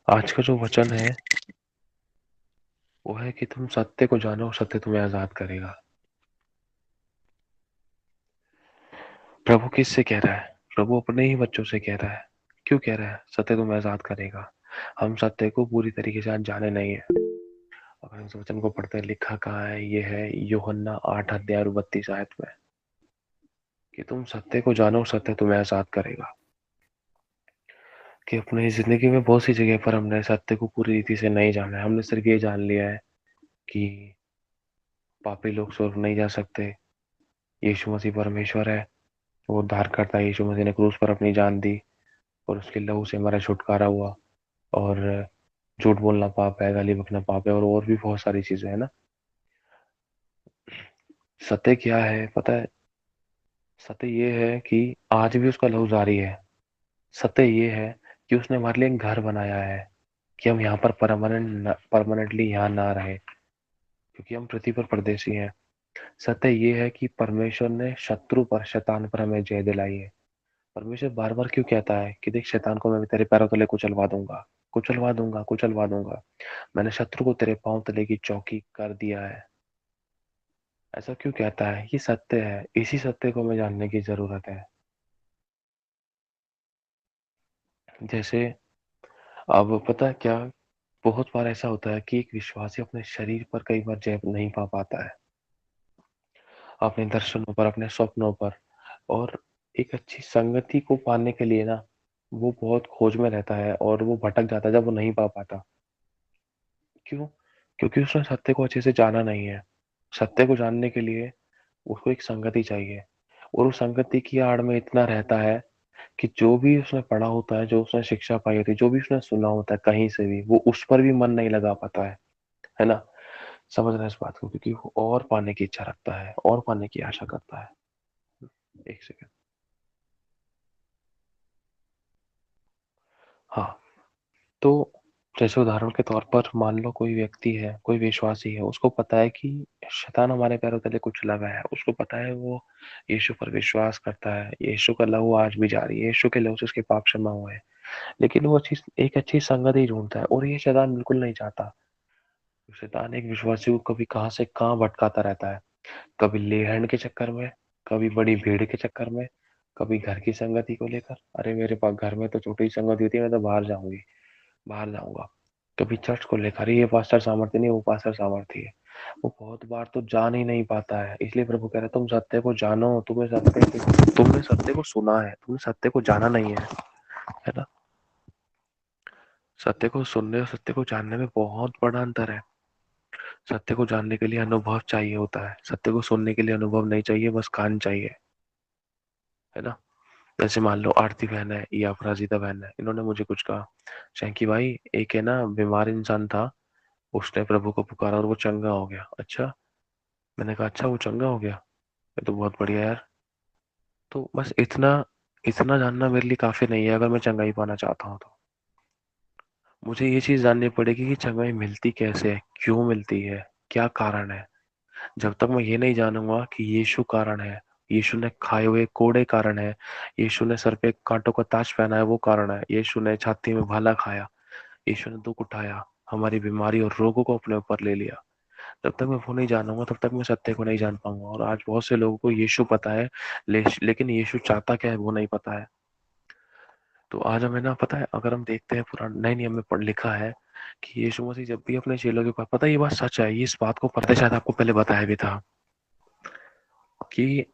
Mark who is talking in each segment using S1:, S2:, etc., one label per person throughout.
S1: आज का जो वचन है वो है कि तुम सत्य को जानो, सत्य तुम्हें आजाद करेगा। प्रभु किससे कह रहा है? प्रभु अपने ही बच्चों से कह रहा है। क्यों कह रहा है सत्य तुम्हें आजाद करेगा? हम सत्य को पूरी तरीके से आज जाने नहीं है। अगर इस वचन को पढ़ते हैं, लिखा कहाँ है? ये है यूहन्ना 8 अध्याय 32 आयत में कि तुम सत्य को जानो, सत्य तुम्हें आजाद करेगा। कि अपनी जिंदगी में बहुत सी जगह पर हमने सत्य को पूरी रीति से नहीं जाना है। हमने सिर्फ ये जान लिया है कि पापी लोग स्वर्ग नहीं जा सकते, यीशु मसीह परमेश्वर है, वो उद्धार करता है। यीशु मसीह ने क्रूस पर अपनी जान दी और उसके लहू से हमारा छुटकारा हुआ। और झूठ बोलना पाप है, गाली बकना पाप है, और भी बहुत सारी चीजें है ना। सत्य क्या है पता है? सत्य ये है कि आज भी उसका लहू जारी है। सत्य ये है कि उसने हमारे लिए एक घर बनाया है कि हम यहाँ पर परमानेंटली यहाँ ना रहे, क्योंकि हम पृथ्वी पर परदेशी हैं। सत्य ये है कि परमेश्वर ने शत्रु पर, शैतान पर हमें जय दिलाई है। परमेश्वर बार बार क्यों कहता है कि देख, शैतान को मैं तेरे पैरों तले कुचलवा दूंगा, कुचलवा दूंगा, कुचलवा दूंगा। मैंने शत्रु को तेरे पांव तले की चौकी कर दिया है। ऐसा क्यों कहता है? ये सत्य है। इसी सत्य को हमें जानने की जरूरत है। जैसे अब पता है क्या, बहुत बार ऐसा होता है कि एक विश्वासी अपने शरीर पर कई बार जय नहीं पा पाता है, अपने दर्शनों पर, अपने स्वप्नों पर। और एक अच्छी संगति को पाने के लिए ना, वो बहुत खोज में रहता है और वो भटक जाता है जब वो नहीं पा पाता। क्यों? क्योंकि उसने सत्य को अच्छे से जाना नहीं है। सत्य को जानने के लिए उसको एक संगति चाहिए, और उस संगति की आड़ में इतना रहता है कि जो भी उसने पढ़ा होता है, जो उसने शिक्षा पाई होती है, जो भी उसने सुना होता है कहीं से भी, वो उस पर भी मन नहीं लगा पाता है ना। समझ रहे हैं इस बात को? क्योंकि वो और पाने की इच्छा रखता है, और पाने की आशा करता है। एक सेकंड। हाँ, तो जैसे उदाहरण के तौर पर मान लो कोई व्यक्ति है, कोई विश्वासी है, उसको पता है कि शैतान हमारे पैरों तले कुछ लगा है, उसको पता है, वो यीशु पर विश्वास करता है, यीशु का लहू आज भी जारी है, यीशु के लहू से उसके पाप क्षमा हुए हैं। लेकिन वो अच्छी, एक अच्छी संगत ही ढूंढता है, और ये शैतान बिल्कुल नहीं चाहता। शैतान एक विश्वासी को कभी कहाँ से कहाँ भटकाता रहता है। कभी लेहन के चक्कर में, कभी बड़ी भीड़ के चक्कर में, कभी घर की संगति को लेकर, अरे मेरे पास घर में तो छोटी संगति होती है, मैं तो बाहर जाऊंगी, बाहर जाऊंगा। कभी चर्च को लेकर, ये पास्टर सामर्थ्य नहीं, वो पास्टर सामर्थ्य है। वो बहुत बार तो जान ही नहीं पाता है। इसलिए प्रभु कह रहे तुम सत्य को जानो। तुमने सत्य को सुना है, तुमने सत्य को जाना नहीं है ना। सत्य को सुनने और सत्य को जानने में बहुत बड़ा अंतर है। सत्य को जानने के लिए अनुभव चाहिए होता है, सत्य को सुनने के लिए अनुभव नहीं चाहिए, बस कान चाहिए, है ना। जैसे मान लो आरती बहन है या अपराजिता बहन है, इन्होंने मुझे कुछ कहा, शैंकी भाई, एक है ना बीमार इंसान था, उसने प्रभु को पुकारा और वो चंगा हो गया। अच्छा। मैंने कहा अच्छा, वो चंगा हो गया? ये तो बहुत बढ़िया यार। तो बस इतना, इतना जानना मेरे लिए काफी नहीं है। अगर मैं चंगाई पाना चाहता हूँ तो मुझे ये चीज जाननी पड़ेगी कि चंगाई मिलती कैसे है, क्यों मिलती है, क्या कारण है। जब तक मैं ये नहीं जानूंगा कि यीशु कारण है, यीशु ने खाए हुए कोड़े कारण है, यीशु ने सर पे कांटों का ताज पहना है वो कारण है, यीशु ने छाती में भाला खाया, यीशु ने दुख उठाया, हमारी बीमारी और रोगों को अपने ऊपर ले लिया, जब तक मैं वो नहीं जानूंगा तब तक मैं सत्य को नहीं जान पाऊंगा। और आज बहुत से लोगों को यीशु पता है, लेकिन यीशु चाहता क्या है वो नहीं पता है। तो आज हमें ना पता है, अगर हम देखते हैं पुराने नए नियम में पढ़ लिखा है कि यीशु मसीह जब भी अपने चेलों के पास, पता है ये बात सच है, ये इस बात को पता है, शायद आपको पहले बताया भी था कि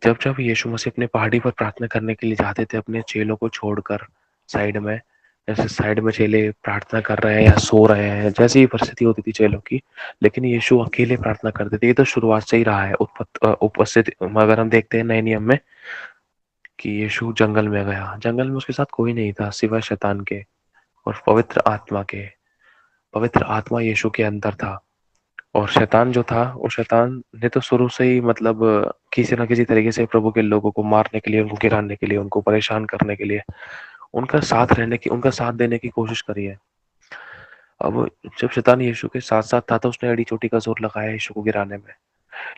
S1: जब जब यीशु मसीह अपने पहाड़ी पर प्रार्थना करने के लिए जाते थे अपने चेलों को छोड़कर साइड में, जैसे साइड में चेले प्रार्थना कर रहे हैं या सो रहे हैं, जैसी ही परिस्थिति होती थी चेलों की, लेकिन यीशु अकेले प्रार्थना करते थे। ये तो शुरुआत से ही रहा है उपस्थित। अगर हम देखते हैं नए नियम में कि यीशु जंगल में गया, जंगल में उसके साथ कोई नहीं था सिवाय शैतान के और पवित्र आत्मा के। पवित्र आत्मा यीशु के अंदर था, और शैतान जो था, वो शैतान ने तो शुरू से ही मतलब किसी ना किसी तरीके से प्रभु के लोगों को मारने के लिए, उनको गिराने के लिए, उनको परेशान करने के लिए, उनका साथ देने की कोशिश करी है। अब जब शैतान यीशु के साथ साथ था तो उसने एड़ी चोटी का जोर लगाया यीशु को गिराने में।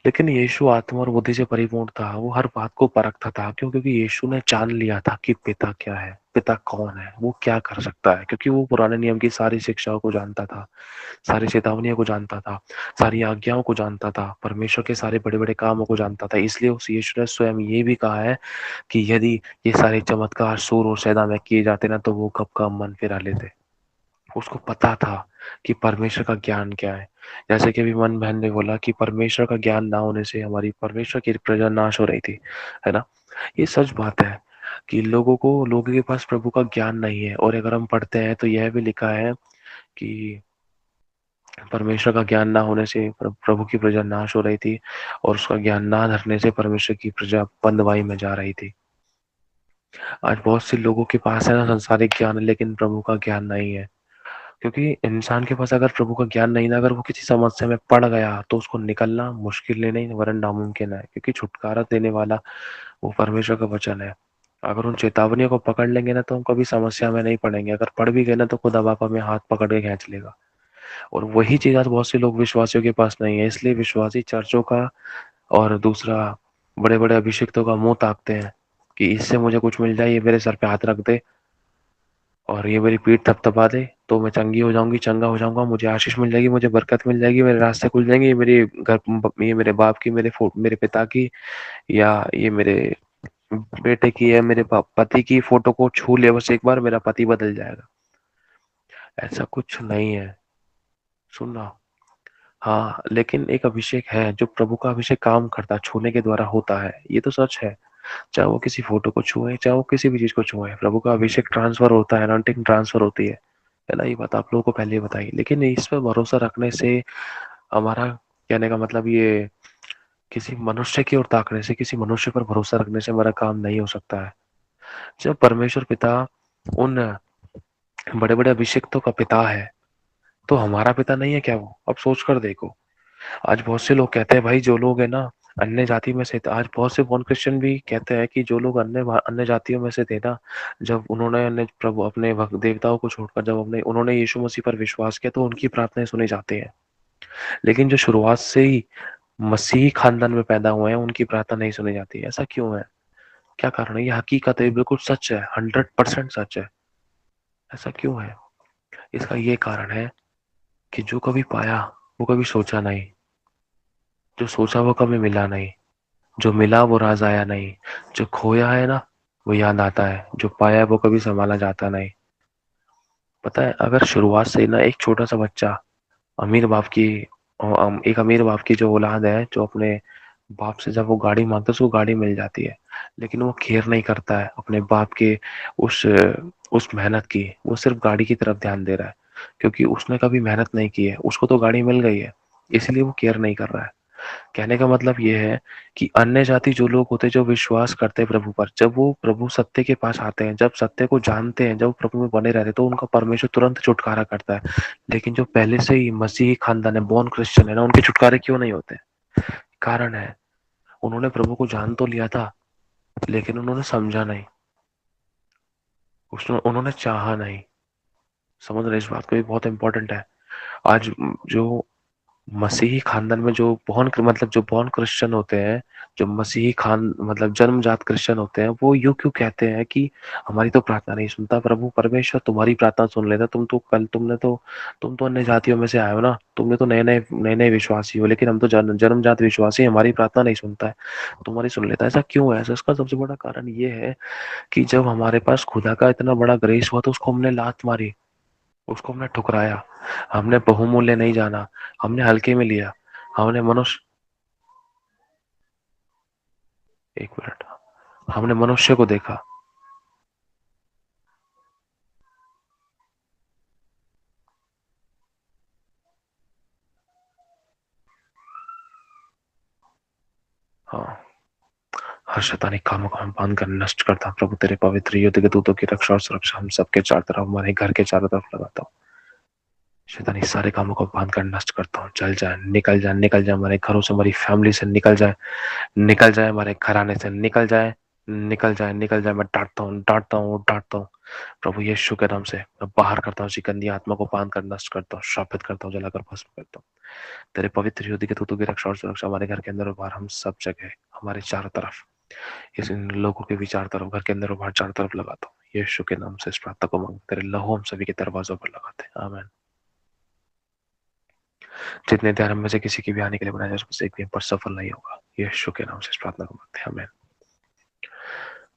S1: लेकिन यीशु आत्मा और बुद्धि से परिपूर्ण था, वो हर बात को परखता था। क्यों? क्योंकि यीशु ने जान लिया था कि पिता क्या है, पिता कौन है, वो क्या कर सकता है। क्योंकि वो पुराने नियम की सारी शिक्षाओं को जानता था, सारी चेतावनियों को जानता था, सारी आज्ञाओं को जानता था, परमेश्वर के सारे बड़े बड़े कामों को जानता था। इसलिए उस यीशु ने स्वयं ये भी कहा है कि यदि ये सारे चमत्कार सूर और सैदा में किए जाते ना, तो वो कब का मन फिरा लेते। उसको पता था कि परमेश्वर का ज्ञान क्या है। जैसे कि अभी मन बहन ने बोला कि परमेश्वर का ज्ञान ना होने से हमारी परमेश्वर की प्रजा नाश हो रही थी, है ना। ये सच बात है कि लोगों के पास प्रभु का ज्ञान नहीं है। और अगर हम पढ़ते हैं तो यह भी लिखा है कि परमेश्वर का ज्ञान ना होने से प्रभु की प्रजा नाश हो रही थी, और उसका ज्ञान ना धरने से परमेश्वर की प्रजा बंदवाई में जा रही थी। आज बहुत से लोगों के पास है ना संसारिक ज्ञान, लेकिन प्रभु का ज्ञान नहीं है। क्योंकि इंसान के पास अगर प्रभु का ज्ञान नहीं ना, अगर वो किसी समस्या में पड़ गया तो उसको निकलना मुश्किल नहीं वरन नामुमकिन है। क्योंकि छुटकारा देने वाला वो परमेश्वर का वचन है। अगर उन चेतावनियों को पकड़ लेंगे ना, तो हम कभी समस्या में नहीं पड़ेंगे। अगर पड़ भी गए ना, तो खुदा बाप हमें हाथ पकड़ के खींच लेगा। और वही चीज आज बहुत से लोग विश्वासियों के पास नहीं है। इसलिए विश्वासी चर्चों का और दूसरा बड़े बड़े अभिषिक्तों का मुंह ताकते हैं कि इससे मुझे कुछ मिल जाए, ये मेरे सर पे हाथ रख दे और ये मेरी पीठ थपथपा दे तो मैं चंगी हो जाऊंगी, चंगा हो जाऊंगा, मुझे आशीष मिल जाएगी, मुझे बरकत मिल जाएगी, मेरे रास्ते खुल जाएंगे। ये मेरी घर, ये मेरे बाप की, मेरे पिता की, या ये मेरे बेटे की है, मेरे पति की फोटो को छू ले बस एक बार, मेरा पति बदल जाएगा। ऐसा कुछ नहीं है। सुनना। हाँ, लेकिन एक अभिषेक है जो प्रभु का अभिषेक काम करता है, छूने के द्वारा होता है। ये तो सच है। चाहे वो किसी फोटो को छुए, चाहे वो किसी भी चीज को छुए, प्रभु का अभिषेक ट्रांसफर होता है, अनॉइंटिंग ट्रांसफर होती है ना। ये बात आप लोगों को पहले ही बताई। लेकिन इस पर भरोसा रखने से हमारा, कहने का मतलब ये, किसी मनुष्य की ओर ताकने से, किसी मनुष्य पर भरोसा रखने से हमारा काम नहीं हो सकता है। जब परमेश्वर पिता उन बड़े बड़े अभिषेक्तों का पिता है, तो हमारा पिता नहीं है क्या वो? अब सोच कर देखो। आज बहुत से लोग कहते हैं भाई, जो लोग है ना अन्य जाति में से, आज बहुत से बॉर्न क्रिश्चियन भी कहते हैं कि जो लोग अन्य अन्य जातियों में से थे ना, जब उन्होंने अन्य प्रभु अपने देवताओं को छोड़कर जब अपने उन्होंने यीशु मसीह पर विश्वास किया, तो उनकी प्रार्थनाएं सुनी जाती हैं। लेकिन जो शुरुआत से ही मसीही खानदान में पैदा हुए हैं, उनकी प्रार्थना नहीं सुनी जाती। ऐसा क्यों है? क्या कारण है? ये हकीकत है, बिल्कुल सच है, 100% सच है। ऐसा क्यों है? इसका ये कारण है कि जो कभी पाया वो कभी सोचा नहीं, जो सोचा वो कभी मिला नहीं, जो मिला वो राज आया नहीं, जो खोया है ना वो याद आता है, जो पाया है वो कभी संभाला जाता नहीं। पता है, अगर शुरुआत से ना एक छोटा सा बच्चा अमीर बाप की, एक अमीर बाप की जो औलाद है, जो अपने बाप से जब वो गाड़ी मांगता है, उसको गाड़ी मिल जाती है, लेकिन वो केयर नहीं करता है अपने बाप के उस उस मेहनत की। वो सिर्फ गाड़ी की तरफ ध्यान दे रहा है, क्योंकि उसने कभी मेहनत नहीं की है, उसको तो गाड़ी मिल गई है, इसलिए वो केयर नहीं कर रहा है। कहने का मतलब ये है कि अन्य जाति जो लोग होते हैं, जो विश्वास करते हैं प्रभु पर, जब वो प्रभु सत्य के पास आते हैं, जब सत्य को जानते हैं, जब प्रभु में बने रहते हैं, तो उनका परमेश्वर तुरंत छुटकारा करता है। लेकिन जो पहले से ही मसीही खानदान है, बॉर्न क्रिश्चियन है ना, उनके छुटकारे क्यों नहीं होते? कारण है, उन्होंने प्रभु को जान तो लिया था, लेकिन उन्होंने समझा नहीं, उसने उन्होंने चाहा नहीं। समझ रहे? इस बात को भी बहुत इंपॉर्टेंट है। आज जो मसीही खानदान में जो मतलब जो बॉर्न क्रिश्चियन होते हैं, जो मसीही खान मतलब जन्मजात क्रिश्चियन होते हैं, वो यूं क्यों कहते हैं कि हमारी तो प्रार्थना नहीं सुनता प्रभु, परमेश्वर तुम्हारी प्रार्थना सुन लेता। तुम तो अन्य जातियों में से आए हो ना, तुमने तो नए नए विश्वासी हो, लेकिन हम तो जन्मजात विश्वासी, हमारी प्रार्थना नहीं सुनता है, तुम्हारी सुन लेता है। ऐसा क्यों है? ऐसा इसका सबसे बड़ा कारण ये है कि जब हमारे पास खुदा का इतना बड़ा ग्रेस हुआ, तो उसको हमने लात मारी, उसको हमने ठुकराया, हमने बहुमूल्य नहीं जाना, हमने हल्के में लिया, हमने मनुष्य, एक मिनट, हमने मनुष्य को देखा। हाँ, हर शैतानी कामों को हम बांध कर नष्ट करता हूं प्रभु, तेरे पवित्र युद्ध के दूतों की रक्षा और सुरक्षा हम सबके चारों तरफ, हमारे घर के चारों तरफ लगाता हूँ। शैतानी सारे कामों को बांध कर नष्ट करता हूँ। चल जाए, निकल जाए, निकल जाए हमारे घरों से, हमारी फैमिली से निकल जाए, निकल जाए हमारे घराने से, निकल जाए, निकल जाए, निकल जाए। मैं डांटता हूँ, डांटता हूँ, डांटता हूँ प्रभु यीशु के नाम से। मैं बाहर करता हूँ, उसी गंदी आत्मा को बांध कर नष्ट करता हूँ, श्रापित करता हूँ, जलाकर भस्म करता हूँ। तेरे पवित्र युद्ध के तूतों की रक्षा और सुरक्षा हमारे घर के अंदर और बाहर, हम सब जगह, हमारे चारों तरफ, इस इन लोगों के भी चारों तरफ, घर के अंदर और बाहर चारों तरफ लगा दो। यीशु के नाम से इस प्रार्थना को मांग, तेरे लहू हम सभी के दरवाजों पर लगाते हैं। आमीन। जितने ध्यान में से किसी की भी आने के लिए बनाया जाए, उसमें से एक भी पर सफल नहीं होगा। यीशु के नाम से इस प्रार्थना को मांगते हैं। आमीन।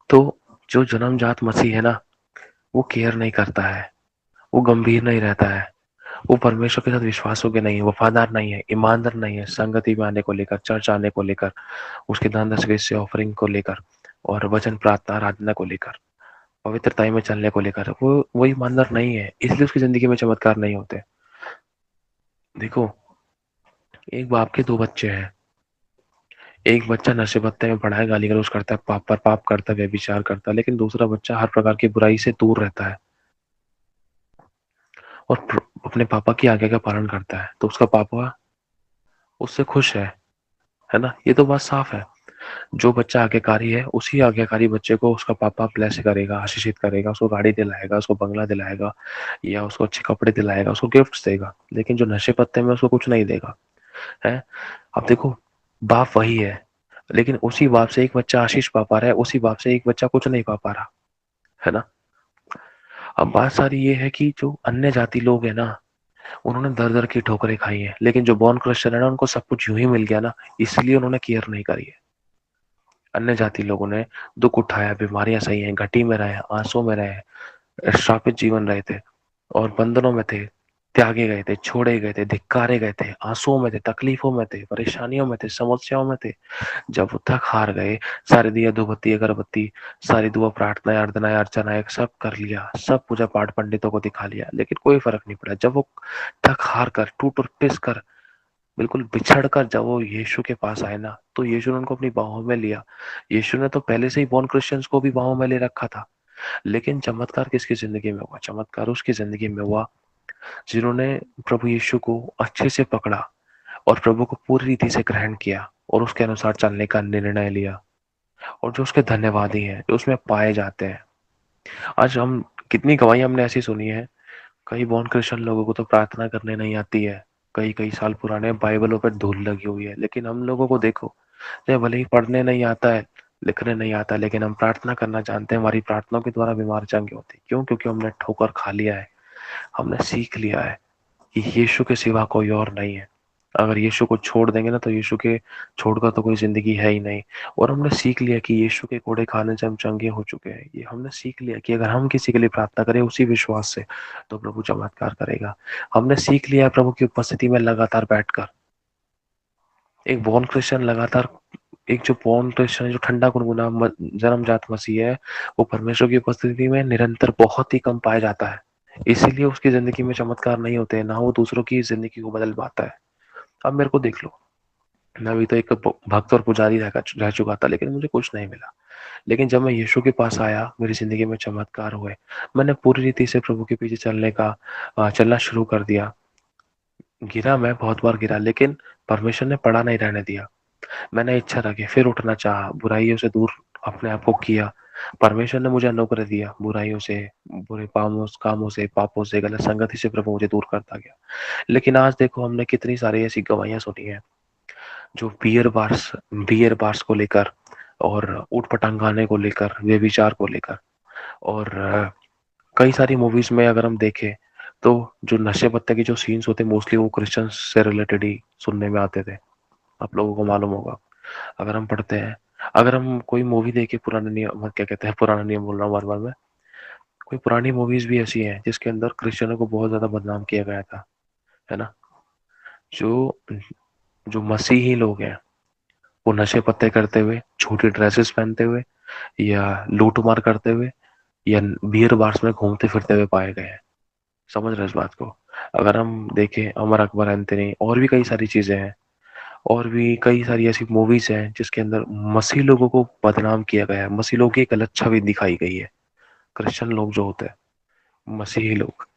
S1: तो जो जन्मजात मसीह है ना, वो केयर नहीं करता है, वो गंभीर नहीं रहता है, वो परमेश्वर के साथ विश्वास के नहीं है, वफादार नहीं है, ईमानदार नहीं है, संगति में आने को लेकर, चर्च आने को लेकर, उसके दान दशवीं से ऑफरिंग को लेकर, और वचन प्रार्थना आराधना को लेकर, पवित्रता में चलने को लेकर, वो ईमानदार नहीं है, इसलिए उसकी जिंदगी में चमत्कार नहीं होते। देखो, एक बाप के दो बच्चे हैं। एक बच्चा नशे पत्ते में पड़ा है, गाली गलौज करता है, पाप पर पाप करता है, व्यभिचार करता है, लेकिन दूसरा बच्चा हर प्रकार की बुराई से दूर रहता है और अपने पापा की आज्ञा का पालन करता है, तो उसका पापा उससे खुश है ना। ये तो बात साफ है। जो बच्चा आज्ञाकारी है, उसी आज्ञाकारी बच्चे को उसका पापा ब्लेस करेगा, आशीषित करेगा, उसको गाड़ी दिलाएगा, उसको बंगला दिलाएगा, या उसको अच्छे कपड़े दिलाएगा, उसको गिफ्ट्स देगा। लेकिन जो नशे पत्ते में, उसको कुछ नहीं देगा। है। अब देखो, बाप वही है, लेकिन उसी बाप से एक बच्चा आशीष पा पा रहा है, उसी बाप से एक बच्चा कुछ नहीं पा पा रहा, है ना। अब बात सारी ये है कि जो अन्य जाति लोग है ना, उन्होंने दर दर की ठोकरें खाई है, लेकिन जो बॉर्न क्रिश्चियन है ना, उनको सब कुछ यूं ही मिल गया ना, इसलिए उन्होंने केयर नहीं करी है। अन्य जाति लोगों ने दुख उठाया, बीमारियां सही हैं, घटी में रहे, आंसू में रहे, श्रापित जीवन रहे थे, और बंधनों में थे, त्यागे गए थे, छोड़े गए थे, धिक्कारे गए थे, आंसुओं में थे, तकलीफों में थे, परेशानियों में थे, समस्याओं में थे। जब वो थक हार गए, सारी दिया धूपबत्ती अगरबत्ती, सारी दुआ प्रार्थनाएं अर्चनाएं अर्चनाएं सब कर लिया, सब पूजा पाठ पंडितों को दिखा लिया, लेकिन कोई फर्क नहीं पड़ा। जब वो थक हार कर, टूट और पिस कर, बिल्कुल बिछड़ कर जब वो यीशु के पास आए ना, तो यीशु ने उनको अपनी बाहों में लिया। यीशु ने तो पहले से ही बॉर्न क्रिश्चियंस को भी बाहों में ले रखा था। लेकिन चमत्कार किसकी जिंदगी में हुआ? चमत्कार उसकी जिंदगी में हुआ जिन्होंने प्रभु यीशु को अच्छे से पकड़ा और प्रभु को पूरी रीति से ग्रहण किया और उसके अनुसार चलने का निर्णय लिया, और जो उसके धन्यवादी हैं, जो उसमें पाए जाते हैं। आज हम कितनी गवाही हमने ऐसी सुनी है, कई बॉर्न क्रिश्चियन लोगों को तो प्रार्थना करने नहीं आती है, कई कई साल पुराने बाइबलों पर धूल लगी हुई है, लेकिन हम लोगों को देखो, चाहे भले ही पढ़ने नहीं आता है, लिखने नहीं आता, लेकिन हम प्रार्थना करना जानते हैं। हमारी प्रार्थनाओं के द्वारा बीमार चंगे होती। क्यों? क्योंकि हमने ठोकर खा लिया है, हमने सीख लिया है कि यीशु के सिवा कोई और नहीं है। अगर यीशु को छोड़ देंगे ना, तो यीशु के छोड़कर तो कोई जिंदगी है ही नहीं। और हमने सीख लिया कि यीशु के कोड़े खाने से हम चंगे हो चुके हैं। ये हमने सीख लिया कि अगर हम किसी के लिए प्रार्थना करें उसी विश्वास से, तो प्रभु चमत्कार करेगा। हमने सीख लिया है प्रभु की उपस्थिति में लगातार बैठकर। एक बॉर्न क्रिश्चियन लगातार, एक जो बॉर्न क्रिश्चियन, जो ठंडा गुनगुना जन्मजात मसीह है, वो परमेश्वर की उपस्थिति में निरंतर बहुत ही कम पाया जाता है। इसीलिए उसकी जिंदगी में चमत्कार नहीं होते, ना वो दूसरों की जिंदगी को बदल पाता है। अब मेरे को देख लो, मैं अभी तो एक भक्त और पुजारी रह चुका था, लेकिन मुझे कुछ नहीं मिला। लेकिन जब मैं यीशु के पास आया, मेरी जिंदगी में चमत्कार हुए। मैंने पूरी रीति से प्रभु के पीछे चलना शुरू कर दिया। गिरा, मैं बहुत बार गिरा, लेकिन परमेश्वर ने पड़ा नहीं रहने दिया। मैंने इच्छा रखी, फिर उठना चाहा, बुराइयों से दूर अपने आप को किया। परमेश्वर ने मुझे अनुग्रह दिया, बुराइयों से, बुरे कामों से, पापों से, गलत संगति से प्रभु मुझे दूर करता गया। लेकिन आज देखो, हमने कितनी सारी ऐसी गवाहियां सुनी है, जो बियर बार्स को लेकर, और ऊट पटांग गाने को लेकर, व्यभिचार को लेकर, और कई सारी मूवीज में अगर हम देखें, तो जो नशे पत्ते की जो सीन्स होते हैं, मोस्टली वो क्रिश्चियंस से रिलेटेड ही सुनने में आते थे। आप लोगों को मालूम होगा, अगर हम पढ़ते हैं, अगर हम कोई मूवी देखे, पुराने नियम, क्या कहते हैं, पुराना नियम बोल रहा हूँ बार बार मैं, कोई पुरानी मूवीज भी ऐसी हैं जिसके अंदर क्रिश्चियनों को बहुत ज्यादा बदनाम किया गया था, है ना। जो जो मसीही लोग हैं, वो नशे पत्ते करते हुए, छोटी ड्रेसेस पहनते हुए, या लूट मार करते हुए, या बियर बार्स में घूमते फिरते हुए पाए गए हैं। समझ रहे हैं इस बात को? अगर हम देखें, अमर अकबर एंथनी, और भी कई सारी चीजें हैं, और भी कई सारी ऐसी मूवीज हैं जिसके अंदर मसीह लोगों को बदनाम किया गया है, मसीह लोगों की एक गलत छवि दिखाई गई है। क्रिश्चियन लोग जो होते हैं, मसीही लोग,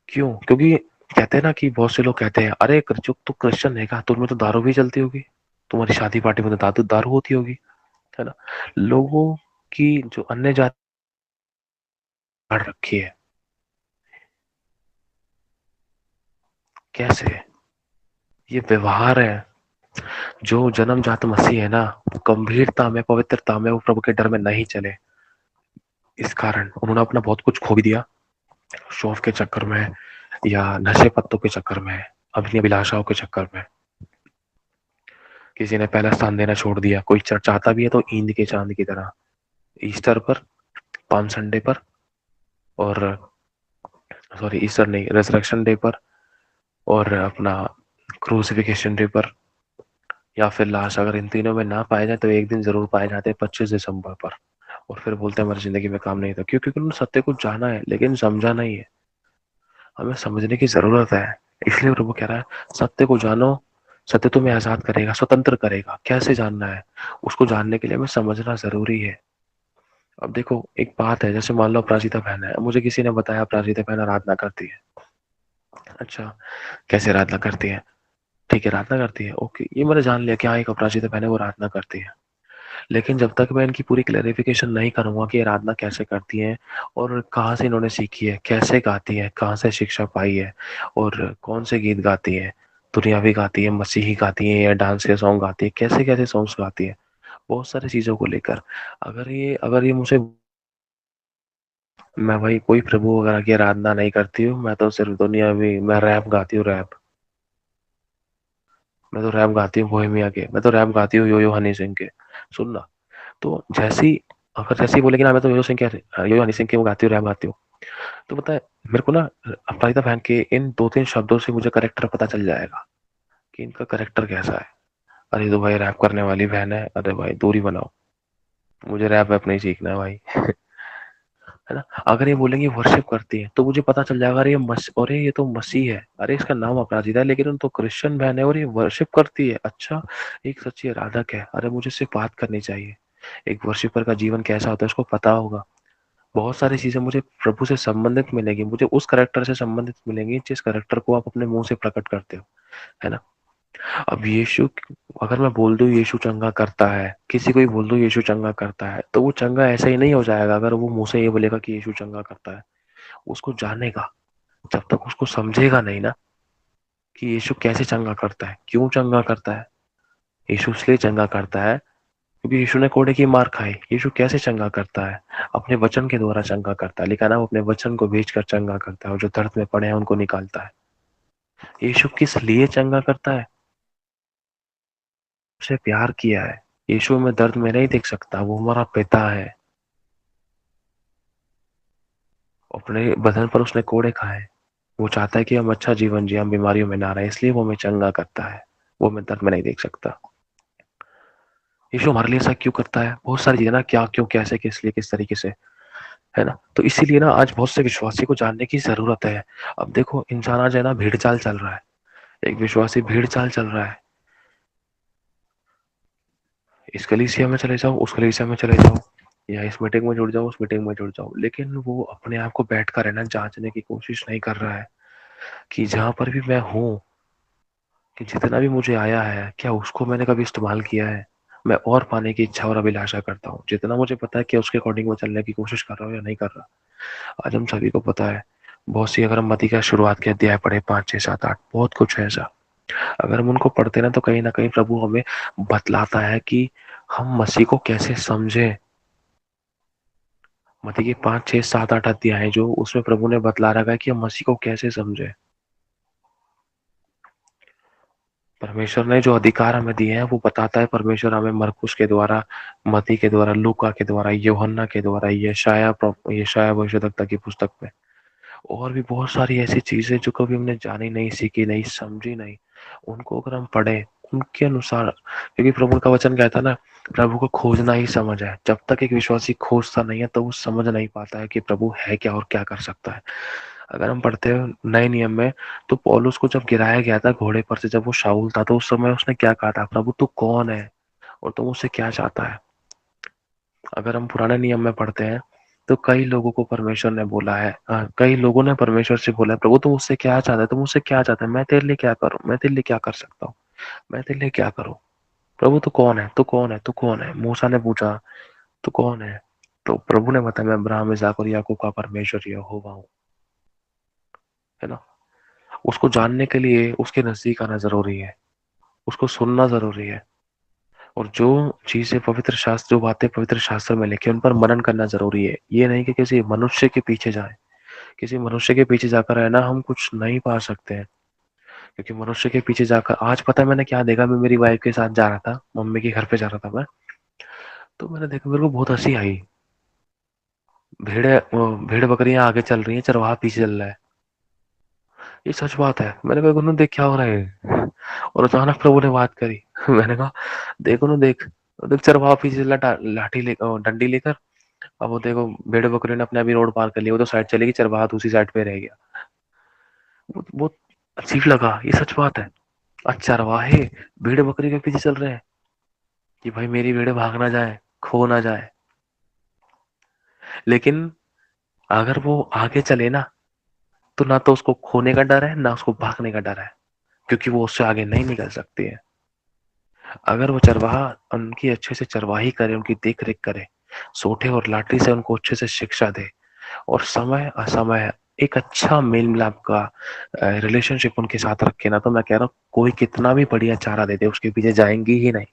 S1: क्यों? क्योंकि कहते हैं ना, कि बहुत से लोग कहते हैं, अरे जो तू क्रिश्चियन है का, तुम में तो दारू भी चलती होगी, तुम्हारी शादी पार्टी में तो दारू दारू होती होगी, है ना। लोगों की जो अन्य जाति रखी है, कैसे? ये व्यवहार है। जो जन्मजात मसीह है ना, गंभीरता में, पवित्रता में, वो प्रभु के डर में नहीं चले। इस कारण उन्होंने अपना बहुत कुछ खो भी दिया, शौक के चक्कर में, या नशे पत्तों के चक्कर में, अपनी अभिलाषाओं के चक्कर में। किसी ने पहला स्थान देना छोड़ दिया, कोई चाहता भी है तो ईंद के चांद की तरह, ईस्टर पर, पाम संडे पर, और सॉरी ईस्टर नहीं, रेजरेक्शन डे पर, और अपना क्रूसिफिकेशन डे पर, या फिर लाश अगर इन तीनों में ना पाए जाए तो एक दिन जरूर पाए जाते हैं, 25 दिसंबर पर। और फिर बोलते हैं हमारी जिंदगी में काम नहीं था, क्योंकि उन्होंने सत्य को जाना है लेकिन समझा नहीं है। हमें समझने की जरूरत है। इसलिए प्रभु कह रहा है सत्य को जानो, सत्य तुम्हें आजाद करेगा, स्वतंत्र करेगा। कैसे जानना है? उसको जानने के लिए हमें समझना जरूरी है। अब देखो एक बात है, जैसे मान लो अपराजिता बहन है, मुझे किसी ने बताया अपराजिता बहन आराधना करती है। अच्छा, कैसे आराधना करती है? ठीक है, आराधना करती है, ओके, ये मैंने जान लिया कि हाँ एक अपराजिता बहन है, वो आराधना करती है। लेकिन जब तक मैं इनकी पूरी क्लैरिफिकेशन नहीं करूंगा कि आराधना कैसे करती है, और कहाँ से इन्होंने सीखी है, कैसे गाती है, कहाँ से शिक्षा पाई है, और कौन से गीत गाती है, दुनियावी गाती है, मसीही गाती है, या डांस के सॉन्ग गाती है, कैसे कैसे सॉन्ग्स गाती है, बहुत सारी चीजों को लेकर। अगर ये मुझे, मैं भाई कोई प्रभु वगैरह की आराधना नहीं करती हूँ, मैं तो सिर्फ दुनियावी, मैं रैप गाती हूँ, रैप। मैं तो रैप गाती हूँ बोहेमिया के, मैं तो रैप गाती हूँ यो यो हनी सिंह के। सुनना, तो जैसी, अगर जैसी बोलेगी ना मैं तो यो सिंह के, यो हनी सिंह के वो गाती हूँ, रैप गाती हूँ, तो पता है मेरे को ना अपराजिता बहन के इन 2-3 शब्दों से मुझे करेक्टर पता चल जाएगा कि इनका करेक्टर कैसा है। अरे तो भाई रैप करने वाली बहन है, अरे भाई दूरी बनाओ, मुझे रैप वैप नहीं सीखना है भाई। है ना? अगर ये बोलेंगे वर्शिप करती है तो मुझे पता चल जाएगा, अरे अरे ये तो मसीह है, अरे इसका नाम अपराजिता है लेकिन तो क्रिश्चियन बहन है और ये वर्शिप करती है, अच्छा एक सच्ची आराधक है, अरे मुझे इससे बात करनी चाहिए। एक वर्शिपर का जीवन कैसा होता है उसको पता होगा। बहुत सारी चीजें मुझे प्रभु से संबंधित मिलेगी, मुझे उस करेक्टर से संबंधित मिलेंगी जिस करेक्टर को आप अपने मुंह से प्रकट करते हो। है ना? अब यीशु, अगर मैं बोल दूं यीशु चंगा करता है, किसी को भी बोल दूं यीशु चंगा करता है, तो वो चंगा ऐसा ही नहीं हो जाएगा अगर वो मुंह से ये बोलेगा कि यीशु चंगा करता है। उसको जानेगा, जब तक उसको समझेगा नहीं ना कि यीशु कैसे चंगा करता है, क्यों चंगा करता है। यीशु इसलिए चंगा करता है क्योंकि यीशु ने कोड़े की मार खाई। यीशु कैसे चंगा करता है? अपने वचन के द्वारा चंगा करता है। लिखा ना, वो अपने वचन को भेजकर चंगा करता है और जो दर्द में पड़े हैं उनको निकालता है। यीशु किस लिए चंगा करता है? उसे प्यार किया है। यीशु में दर्द में नहीं देख सकता, वो हमारा पिता है। अपने बदन पर उसने कोड़े खाए। वो चाहता है कि हम अच्छा जीवन जिए, हम बीमारियों में ना रहे, इसलिए वो हमें चंगा करता है। वो हमें दर्द में नहीं देख सकता। यीशु हमारे लिए ऐसा क्यों करता है? बहुत सारी चीजें ना, क्या, क्यों, कैसे, किस लिए, किस तरीके से। है ना? तो इसीलिए ना आज बहुत से विश्वासी को जानने की जरूरत है। अब देखो इंसान आज है ना भीड़ चाल चल रहा है, एक विश्वासी भीड़ चाल चल रहा है, इस कलीसिया में चले जाओ, उस कलीसिया में चले जाओ, या इस मीटिंग में जुड़ जाओ, उस मीटिंग में जुड़ जाओ, लेकिन वो अपने आप को बैठ कर है ना जांचने की कोशिश नहीं कर रहा है कि जहां पर भी मैं हूं, कि जितना भी मुझे आया है क्या उसको मैंने कभी इस्तेमाल किया है। मैं और पाने की इच्छा और अभिलाषा करता हूँ, जितना मुझे पता है कि उसके अकॉर्डिंग मैं चलने की कोशिश कर रहा हूँ या नहीं कर रहा। आज हम सभी को पता है, बहुत सी, अगर हम मती का शुरुआत के अध्याय पढ़े 5, 6, 7, 8, बहुत कुछ है ऐसा। अगर हम उनको पढ़ते ना कहीं प्रभु हमें बतलाता है कि हम मसीह को कैसे समझे। मती के 5, 6, 7, 8 अध्याय जो, उसमें प्रभु ने बतला रखा है कि हम मसीह को कैसे समझे। परमेश्वर ने जो अधिकार हमें दिए हैं वो बताता है, परमेश्वर हमें मरकुस के द्वारा, मती के द्वारा, लूका के द्वारा, यूहन्ना के द्वारा, यशाया भविष्यद्वक्ता की पुस्तक में, और भी बहुत सारी ऐसी चीजें जो कभी हमने जानी नहीं, सीखी नहीं, समझी नहीं, उनको अगर हम पढ़े उनके अनुसार, क्योंकि प्रभु का वचन कहता है ना, प्रभु को खोजना ही समझ है। जब तक एक विश्वासी खोजता नहीं है तो वो समझ नहीं पाता है कि प्रभु है क्या और क्या कर सकता है। अगर हम पढ़ते हैं नए नियम में, तो पौलुस को जब गिराया गया था घोड़े पर से, जब वो शाऊल था, तो उस समय उसने क्या कहा था, प्रभु तू कौन है और तुम उससे क्या चाहता है। अगर हम पुराने नियम में पढ़ते हैं तो कई लोगों को परमेश्वर ने बोला है, कई लोगों ने परमेश्वर से बोला है, प्रभु तुम उससे क्या चाहता है, तुम उससे क्या चाहता है, मैं तेरे लिए क्या करूं, मैं तेरे लिए क्या कर सकता हूँ, मैं तेरे लिए क्या करूं। प्रभु तू कौन है, तू कौन है, तू कौन है। मूसा ने पूछा तू कौन है, तो प्रभु ने बताया मैं अब्राहम, इसहाक और याकूब का परमेश्वर यहोवा हूँ। है ना? उसको जानने के लिए उसके नजदीक आना जरूरी है। उसको सुनना जरूरी है। और जो चीजें पवित्र शास्त्र, जो बातें पवित्र शास्त्र में लिखी, उन पर मनन करना जरूरी है। ये नहीं कि किसी मनुष्य के पीछे जाए। किसी मनुष्य के पीछे जाकर है ना हम कुछ नहीं पा सकते हैं। क्योंकि मनुष्य के पीछे जाकर, आज पता है मैंने क्या देखा, मैं मेरी वाइफ के साथ जा रहा था, मम्मी के घर पे जा रहा था मैं, तो मैंने देखा, मेरे को बहुत हंसी आई। भेड़ बकरियां आगे चल रही हैं, चरवाहा पीछे चल रहा है। ये सच बात है। मैंने कहा गुरु देख क्या हो रहा है। और अचानक प्रभु ने बात करी। मैंने कहा देखो ना, देख देख चरवाहा पीछे चल रहा, लाठी ले डंडी लेकर। अब वो देखो, भेड़ बकरी ने अपने अभी रोड पार कर लिया, वो तो साइड चलेगी, चरवाहा दूसरी साइड पे रह गया। बहुत अजीब लगा, ये सच बात है। अच्छा, चरवाहे भेड़ बकरी के पीछे चल रहे हैं कि भाई मेरी भेड़ भाग ना जाए, खो ना जाए। लेकिन अगर वो आगे चले ना, तो ना तो उसको खोने का डर है, ना उसको भागने का डर है, क्योंकि वो उससे आगे नहीं निकल सकती है। अगर वो चरवाहा उनकी अच्छे से चरवाही करे, उनकी देख रेख करे, सोटे और लाठी से उनको अच्छे से शिक्षा दे, और समय असमय एक अच्छा मेल मिलाप का रिलेशनशिप उनके साथ रखे ना, तो मैं कह रहा हूँ कोई कितना भी बढ़िया चारा दे दे, उसके पीछे जाएंगी ही नहीं।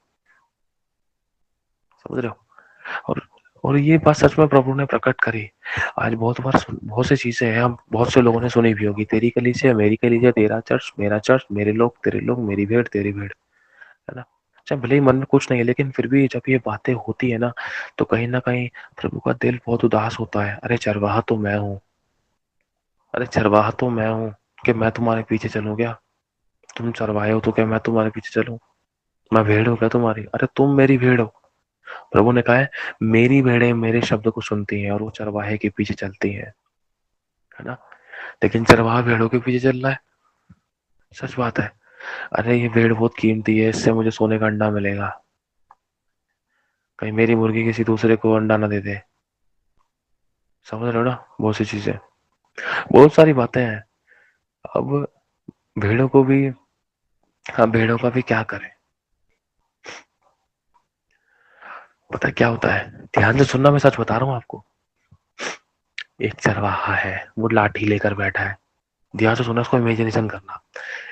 S1: समझ रहे हो? और और ये बात सच में प्रभु ने प्रकट करी। आज बहुत बार बहुत सी चीजें हैं, हम बहुत से लोगों ने सुनी भी होगी, तेरी कलीसिया मेरी कलीसिया, तेरा चर्च मेरा चर्च, मेरे लोग तेरे लोग, मेरी भेड़ तेरी भेड़, है ना? चाहे भले ही मन में कुछ नहीं है, लेकिन फिर भी जब ये बातें होती है ना, तो कहीं ना कहीं प्रभु का दिल बहुत उदास होता है। अरे चरवाहा तो मैं हूँ, अरे चरवाहा तो मैं हूँ, कि मैं तुम्हारे पीछे चलूं क्या? तुम चरवाहे हो तो क्या मैं तुम्हारे पीछे चलूं? मैं भेड़ हूं क्या तुम्हारी? अरे तुम मेरी भेड़ हो। प्रभु ने कहा है, मेरी भेड़ें मेरे शब्द को सुनती हैं और वो चरवाहे के पीछे चलती हैं, है ना? लेकिन चरवाहा भेड़ों के पीछे चल रहा है। सच बात है। अरे ये भेड़ बहुत कीमती है, इससे मुझे सोने का अंडा मिलेगा, कहीं मेरी मुर्गी किसी दूसरे को अंडा ना दे दे। समझ रहे हो ना? बहुत सी चीजें, बहुत सारी बातें हैं। अब भेड़ों को भी, हाँ भेड़ों का भी क्या करें? पता है क्या होता है? ध्यान से सुनना, मैं सच बता रहा हूँ आपको। एक चरवाहा है, वो लाठी लेकर बैठा है। ध्यान से सुनना, उसको इमेजिनेशन करना।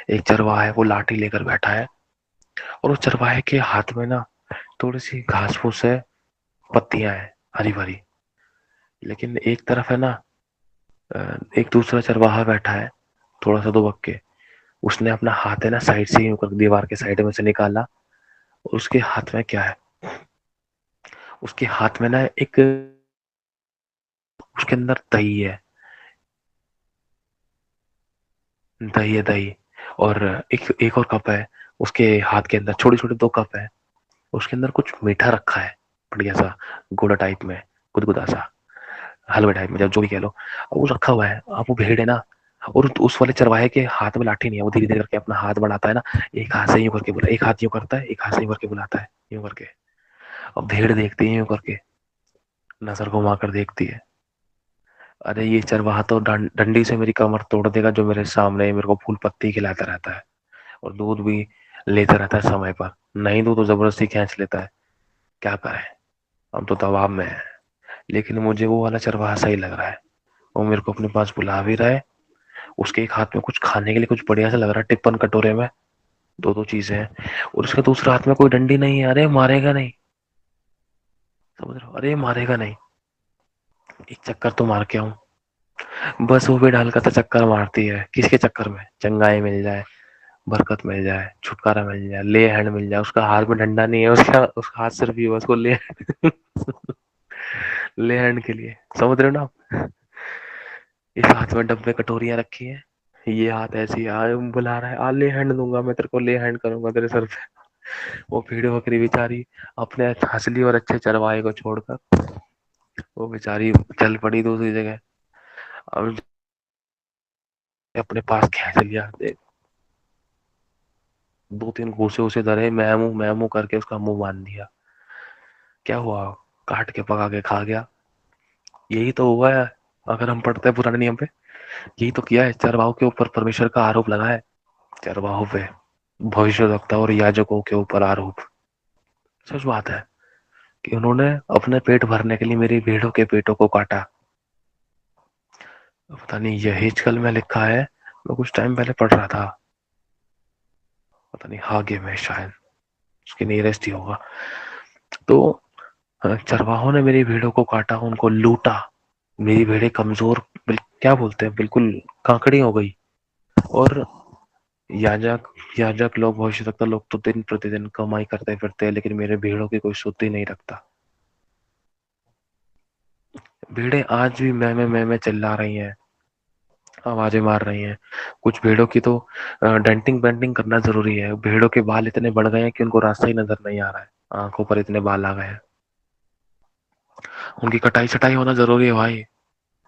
S1: एक चरवाहा है, वो लाठी लेकर बैठा है, और उस चरवाहे के हाथ में ना थोड़ी सी घास फूस है, पत्तियां हैं हरी भरी। लेकिन एक तरफ है ना, एक दूसरा चरवाहा बैठा है, थोड़ा सा दुबक के। उसने अपना हाथ है ना साइड से यूं कर दीवार के साइड में से निकाला, और उसके हाथ में क्या है? उसके हाथ में ना एक, उसके अंदर दही है। दही है, दही। और एक एक और कप है उसके हाथ के अंदर, छोटे छोटे दो कप है। उसके अंदर कुछ मीठा रखा है, बढ़िया सा, गुड़ टाइप में, गुदगुदा सा, हलवे टाइप में, जब जो भी कह लो। अब वो रखा हुआ है। अब वो भेड़ है ना, और उस वाले चरवाहे के हाथ में लाठी नहीं है, वो धीरे धीरे करके अपना हाथ बढ़ाता है ना, एक हाथ से यूं करके बुला, एक हाथ यूं करता है, एक हाथ से यूं करके बुलाता है, यूं करके। अब भेड़ देखती है यूं करके, नजर घुमा कर देखती है। अरे ये चरवाहा तो डंडी से मेरी कमर तोड़ देगा, जो मेरे सामने मेरे को फूल पत्ती खिलाता रहता है, और दूध भी लेता रहता है समय पर। नहीं दूध तो जबरदस्ती खींच लेता है। क्या करें? हम तो दबाव में है। लेकिन मुझे वो वाला चरवाहा सही लग रहा है। वो मेरे को अपने पास बुला भी रहा है। उसके एक हाथ में कुछ खाने के लिए कुछ बढ़िया सा लग रहा है, टिप्पन कटोरे में दो दो चीजें हैं, और उसके दूसरे हाथ में कोई डंडी नहीं है। अरे मारेगा नहीं। समझ रहे हो? अरे मारेगा नहीं। एक चक्कर तो मार के आऊं। बस वो भी ढाल का तो चक्कर मारती है, किसके चक्कर में? चंगाई मिल जाए, बरकत मिल जाए, छुटकारा मिल जाए, ले हैंड मिल जाए। उसका हाथ में डंडा नहीं है, उसका हाथ सिर्फ ये, उसको ले ले हैंड के लिए। समझ रहे हो ना आप? इस हाथ में डब्बे कटोरियां रखी है, ये हाथ ऐसी आ बुला रहा है, आ ले हैंड दूंगा मैं तेरे को, ले हैंड करूंगा तेरे सर पे। वो भेड़ बकरी बेचारी अपने हंसली और अच्छे चरवाहे को छोड़कर वो बेचारी चल पड़ी दूसरी जगह। अब अपने पास खींच लिया, दो तीन घूसे उसे धरे, मैं मुंह करके उसका मुंह बांध दिया। क्या हुआ? काट के पका के खा गया। यही तो हुआ है। अगर हम पढ़ते हैं पुराने नियम पे, यही तो किया है। चरवाहों के ऊपर परमेश्वर का आरोप लगा है। चरवाहों पे, भविष्यवक्ता और याजकों के ऊपर आरोप। सच बात है कि उन्होंने अपने पेट भरने के लिए मेरी भेड़ों के पेटों को काटा। पता नहीं यही कल में लिखा है, मैं कुछ टाइम पहले पढ़ रहा था। पता नहीं हागे में, शायद उसके नियरेस्ट ही होगा। तो चरवाहों ने मेरी भेड़ों को काटा, उनको लूटा, मेरी भेड़ें कमजोर, क्या बोलते हैं, बिल्कुल काकड़ी हो गई। और याजक याजक लोग, भविष्यवक्ता लोग तो दिन प्रतिदिन कमाई करते फिरते हैं, लेकिन मेरे भेड़ों की कोई शुद्धि नहीं रखता। भेड़ें आज भी मैं चिल्ला रही हैं, आवाजें मार रही हैं। कुछ भेड़ों की तो डेंटिंग पेंटिंग करना जरूरी है। भेड़ों के बाल इतने बढ़ गए हैं कि उनको रास्ता ही नजर नहीं आ रहा है, आंखों पर इतने बाल आ गए हैं। उनकी कटाई छटाई होना जरूरी है भाई।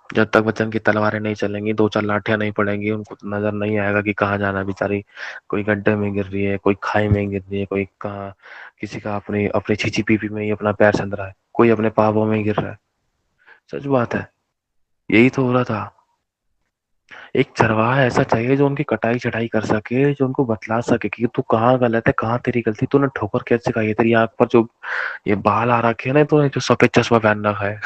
S1: जब तक बच्चन की तलवारें नहीं चलेंगी, दो चार लाठियां नहीं पड़ेंगी, उनको तो नजर नहीं आएगा कि कहाँ जाना है। बेचारी कोई गड्ढे में गिर रही है, कोई खाई में गिर रही है, कोई कहाँ, किसी का अपनी अपनी छीची पीपी में ही अपना पैर छंद रहा है, कोई अपने पापों में गिर रहा है। सच बात है, यही तो हो रहा था। एक चरवाहा ऐसा चाहिए जो उनकी कटाई छटाई कर सके, जो उनको बतला सके कि तू कहाँ गलत है, कहाँ तेरी गलती, तूने ठोकर कैसे खाई है, तेरी आंख पर जो ये बाल आ रखे हैं ना, तूने जो सफेद चश्मा पहन रखा है।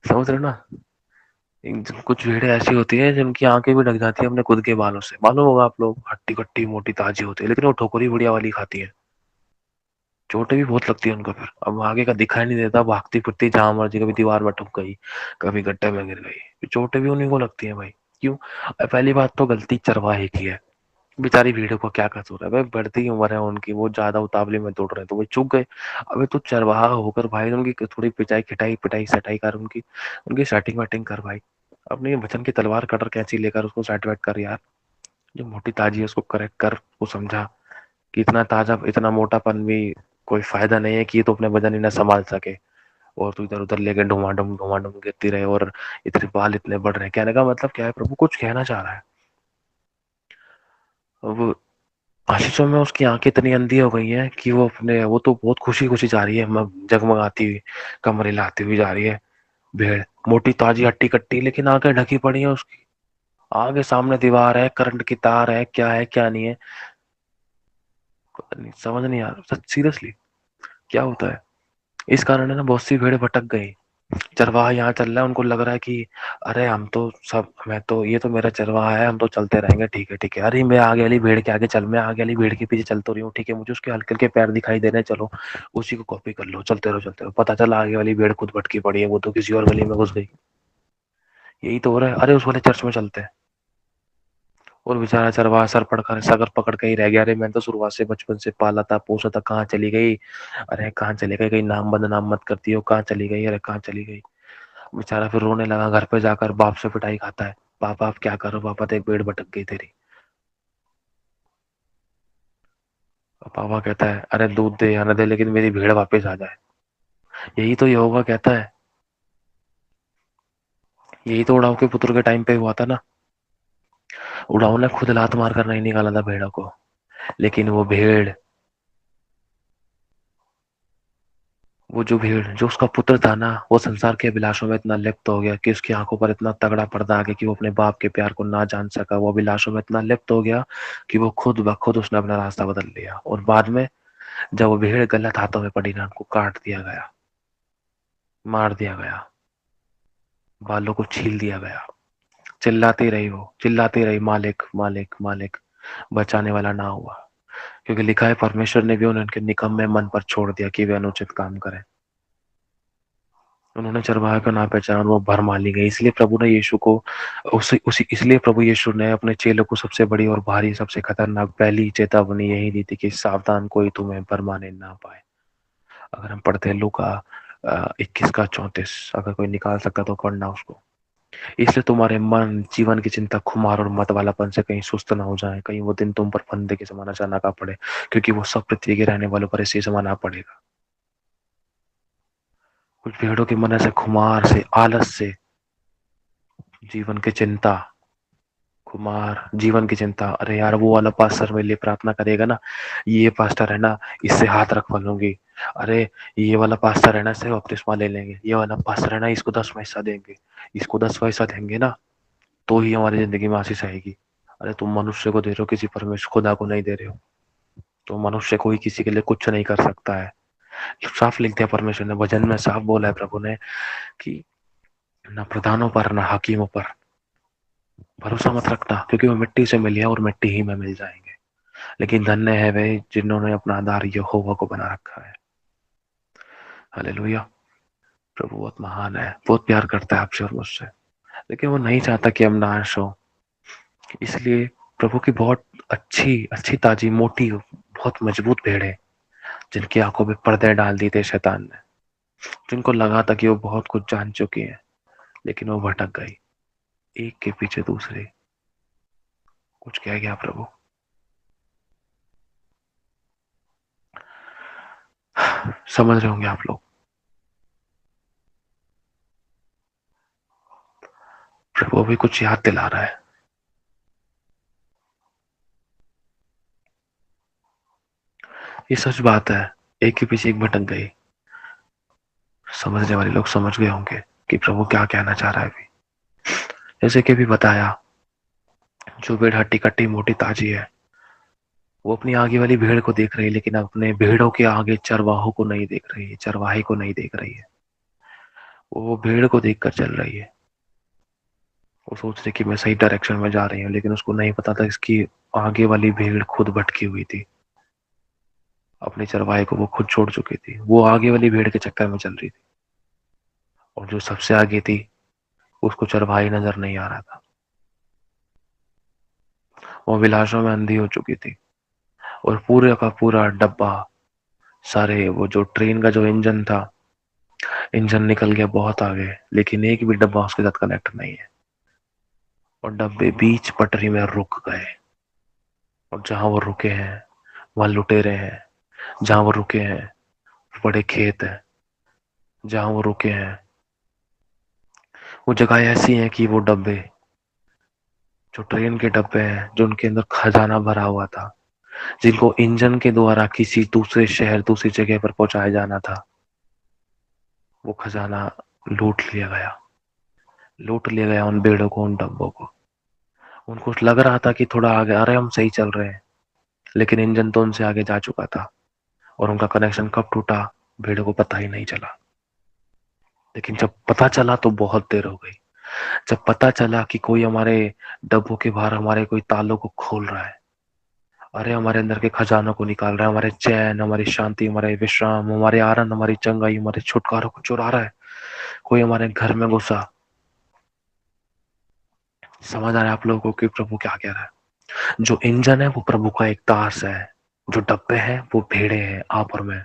S1: समझ रहे हो ना। कुछ भेड़ें ऐसी होती है जिनकी आंखें भी ढक जाती है अपने खुद के बालों से, मालूम होगा आप लोग, हट्टी कट्टी मोटी ताजी होती है, लेकिन वो ठोकरी बढ़िया वाली खाती है। चोटें भी बहुत लगती है उनको, फिर अब आगे का दिखाई नहीं देता, भागती फिरती जहां मर्जी, कभी दीवार में ठुक गई, कभी गड्ढे में गिर गई, फिर चोटें भी उन्हीं को लगती है भाई। क्यों? पहली बात तो गलती चरवाहे की है। बेचारी भीड़ को क्या कसूर है भाई, बढ़ती उम्र है उनकी, वो ज्यादा उतावली में दौड़ रहे हैं तो वो चूक गए। अबे तू चरवाहा होकर भाई उनकी थोड़ी पिटाई खिटाई पिटाई सटाई कर, उनकी उनकी सेटिंग वेटिंग कर भाई। अपनी वचन की तलवार कटर कैंची लेकर उसको सेट वेट कर यार। जो मोटी ताजी है उसको करेक्ट कर, वो समझा कि इतना ताजा इतना मोटापन भी कोई फायदा नहीं है, कि ये तो अपने वजन ही ना संभाल सके, और तू इधर उधर लेके ढुमाडुम गिरती रहे, और इतने बाल इतने बढ़ रहे हैं। कहने का मतलब क्या है, प्रभु कुछ कहना चाह रहा है। अब आशीषों में उसकी आंखें इतनी अंधी हो गई हैं कि वो तो बहुत खुशी खुशी जा रही है, जगमगाती हुई, कमर हिलाती हुई जा रही है। भेड़ मोटी ताजी हट्टी कट्टी, लेकिन आंखें ढकी पड़ी है उसकी। आगे सामने दीवार है, करंट की तार है क्या नहीं है, पता नहीं, समझ नहीं आ रहा सीरियसली क्या होता है। इस कारण है ना, बहुत सी भेड़ भटक गई। चरवाहा यहाँ चल रहा है, उनको लग रहा है कि अरे हम तो सब, मैं तो, ये तो मेरा चरवाहा है, हम तो चलते रहेंगे, ठीक है ठीक है, अरे मैं आगे वाली भेड़ के आगे चल, मैं आगे वाली भेड़ के पीछे चल तो रही हूँ, ठीक है, मुझे उसके हल्के हल्के पैर दिखाई दे रहे हैं, चलो उसी को कॉपी कर लो, चलते रहो। पता चला आगे वाली भेड़ खुद भटकी पड़ी है, वो तो किसी और गली में घुस गई। यही तो हो रहा है। अरे उस वाले चर्च में चलते हैं। और बेचारा चरवाहा सर पड़कर सगर पकड़ के ही रह गया, अरे मैंने तो शुरुआत से बचपन से पाला था पोसा था, कहाँ चली गई, अरे कहाँ चली गई, कहीं नाम बदनाम मत करती हो, कहाँ चली गई, अरे कहाँ चली गई। बेचारा फिर रोने लगा, घर पे जाकर बाप से पिटाई खाता है, पापा आप क्या करो, पापा तो एक भेड़ भटक गई तेरी। और पापा कहता है अरे दूध दे या न दे, लेकिन मेरी भेड़ वापस आ जाए। यही तो यहोवा कहता है। यही तो उड़ाव के पुत्र के टाइम पे हुआ था ना। उड़ाव ने खुद लात मार कर नहीं निकाला था भेड़ों को, लेकिन वो जो भेड़ जो उसका पुत्र था ना, वो संसार के अभिलाषों में इतना लिप्त हो गया कि उसकी आंखों पर इतना तगड़ा पर्दा आ गया कि वो अपने बाप के प्यार को ना जान सका। वो अभिलाषों में इतना लिप्त हो गया कि वो खुद ब खुद उसने अपना रास्ता बदल लिया, और बाद में जब वो भेड़ गलत हाथों में पड़ी ना, उनको काट दिया गया, मार दिया गया, बालों को छील दिया गया। चिल्लाती रही, वो चिल्लाती रही, मालिक मालिक मालिक, बचाने वाला ना हुआ। क्योंकि लिखा है परमेश्वर ने भी उनके निकम्मे मन पर छोड़ दिया कि वे अनुचित काम करें। उन्होंने चरवाहे का नाम पहचाना और वो भरमा ली गई। इसलिए प्रभु ने यीशु को उसी उसी इसलिए प्रभु यीशु ने अपने चेलों को सबसे बड़ी और भारी सबसे खतरनाक पहली चेतावनी यही दी थी कि सावधान, कोई तुम्हें भरमाने ना पाए। अगर हम पढ़ते हैं लूका 21 का 34, अगर कोई निकाल सकता तो पढ़ना उसको। इसलिए तुम्हारे मन जीवन की चिंता खुमार और मत वालापन से कहीं सुस्त ना हो जाए, कहीं वो दिन तुम पर फंदे के समान अचानक आ पड़े, क्योंकि वो सब पृथ्वी के रहने वालों पर इसी समान आ पड़ेगा। कुछ भेड़ों के मन ऐसे खुमार से, आलस से, जीवन की चिंता, कुमार जीवन की चिंता, अरे यार वो वाला पास्टर मेरे लिए प्रार्थना करेगा ना, ये पास्टर है ना, इससे हाथ रखवा लूंगी, अरे ये वाला पास्टर है ना, इससे बपतिस्मा ले लेंगे, ये वाला पास्टर है ना, इसको 10 पैसा देंगे, इसको 10 पैसा देंगे ना, तो ही हमारी जिंदगी में आशीष आएगी। अरे तुम मनुष्य को दे रहे हो, किसी परमेश्वर खुदा को नहीं दे रहे हो। तो मनुष्य कोई किसी के लिए कुछ नहीं कर सकता है। साफ लिख दिया परमेश्वर ने, भजन में साफ बोला है प्रभु ने कि ना प्रधानों पर ना हाकिमों पर भरोसा मत रखना, क्योंकि वो मिट्टी से मिली है और मिट्टी ही में मिल जाएंगे। लेकिन धन्य है वे जिन्होंने अपना आधार यहोवा को बना रखा है। हालेलुया। प्रभु बहुत महान है, बहुत प्यार करता है आपसे और मुझसे, लेकिन वो नहीं चाहता कि हम नाश हो। इसलिए प्रभु की बहुत अच्छी अच्छी ताजी मोटी बहुत मजबूत भेड़ है, जिनकी आंखों में पर्दे डाल दिए थे शैतान ने, जिनको लगा था कि वो बहुत कुछ जान चुकी है, लेकिन वो भटक गई एक के पीछे दूसरे। कुछ कह गया प्रभु? समझ रहे होंगे आप लोग। प्रभु अभी कुछ याद दिला रहा है। ये सच बात है, एक के पीछे एक भटक गई। समझने वाले लोग समझ गए होंगे कि प्रभु क्या कहना चाह रहा है अभी। जैसे कि भी बताया, जो भेड़ हट्टी कट्टी मोटी ताजी है, वो अपनी आगे वाली भेड़ को देख रही है, लेकिन अपने भेड़ों के आगे चरवाहों को नहीं देख रही है, चरवाहे को नहीं देख रही है। वो भेड़ को देखकर चल रही है। वो सोच रही कि मैं सही डायरेक्शन में जा रही हूँ, लेकिन उसको नहीं पता था इसकी आगे वाली भेड़ खुद भटकी हुई थी। अपने चरवाहे को वो खुद छोड़ चुकी थी, वो आगे वाली भेड़ के चक्कर में चल रही थी। और जो सबसे आगे थी, उसको चरवाही नजर नहीं आ रहा था। वो विलासों में अंधी हो चुकी थी। और पूरे का पूरा डब्बा, सारे वो जो ट्रेन का जो इंजन था, इंजन निकल गया बहुत आगे, लेकिन एक भी डब्बा उसके साथ कनेक्ट नहीं है। और डब्बे बीच पटरी में रुक गए। और जहां वो रुके हैं वहां लुटेरे हैं, जहां वो रुके हैं बड़े खेत हैं, जहां वो रुके हैं वो जगह ऐसी है कि वो डब्बे, जो ट्रेन के डब्बे हैं, जो उनके अंदर खजाना भरा हुआ था, जिनको इंजन के द्वारा किसी दूसरे शहर दूसरी जगह पर पहुंचाया जाना था, वो खजाना लूट लिया गया। लूट लिया गया उन भेड़ों को, उन डब्बों को। उनको लग रहा था कि थोड़ा आगे, अरे हम सही चल रहे हैं, लेकिन इंजन तो उनसे आगे जा चुका था। और उनका कनेक्शन कब टूटा, भेड़ों को पता ही नहीं चला। लेकिन जब पता चला तो बहुत देर हो गई। जब पता चला कि कोई हमारे डब्बों के बाहर हमारे कोई तालों को खोल रहा है, अरे हमारे अंदर के खजानों को निकाल रहा है, हमारे चैन, हमारी शांति, हमारे विश्राम, हमारे आनंद, हमारी चंगाई, हमारे छुटकारों को चुरा रहा है, कोई हमारे घर में घुसा। समझ आ रहा है आप लोगों को कि प्रभु क्या कह रहा है? जो इंजन है वो प्रभु का एक दास है, जो डब्बे हैं वो भेड़े हैं, आप और मैं।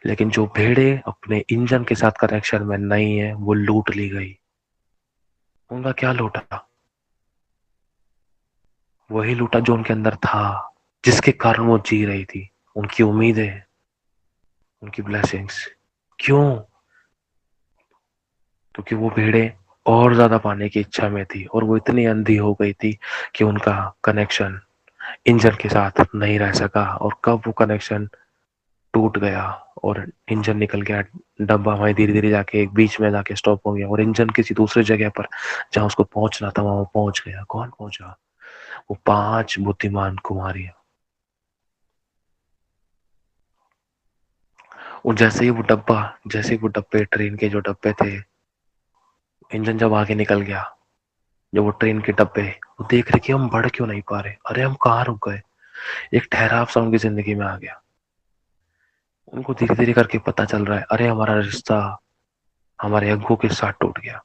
S1: लेकिन जो भेड़े अपने इंजन के साथ कनेक्शन में नहीं है, वो लूट ली गई। उनका क्या लूटा? वही लूटा जो उनके अंदर था, जिसके कारण वो जी रही थी, उनकी उम्मीदें, उनकी ब्लेसिंग्स। क्यों? क्योंकि वो भेड़े और ज्यादा पाने की इच्छा में थी, और वो इतनी अंधी हो गई थी कि उनका कनेक्शन इंजन के साथ नहीं रह सका। और कब वो कनेक्शन टूट गया और इंजन निकल गया, डब्बा वहीं धीरे धीरे जाके एक बीच में जाके स्टॉप हो गया, और इंजन किसी दूसरे जगह पर जहां उसको पहुंचना था वहां वो पहुंच गया। कौन पहुंचा? वो 5 बुद्धिमान कुमारियां। और जैसे ही वो डब्बे, ट्रेन के जो डब्बे थे, इंजन जब आगे निकल गया, जब वो ट्रेन के डब्बे, वो देख रहे कि हम बढ़ क्यों नहीं पा रहे, अरे हम कहाँ रुक गए। एक ठहराव सा उनकी जिंदगी में आ गया। उनको धीरे धीरे करके पता चल रहा है, अरे हमारा रिश्ता हमारे अगुओं के साथ टूट गया,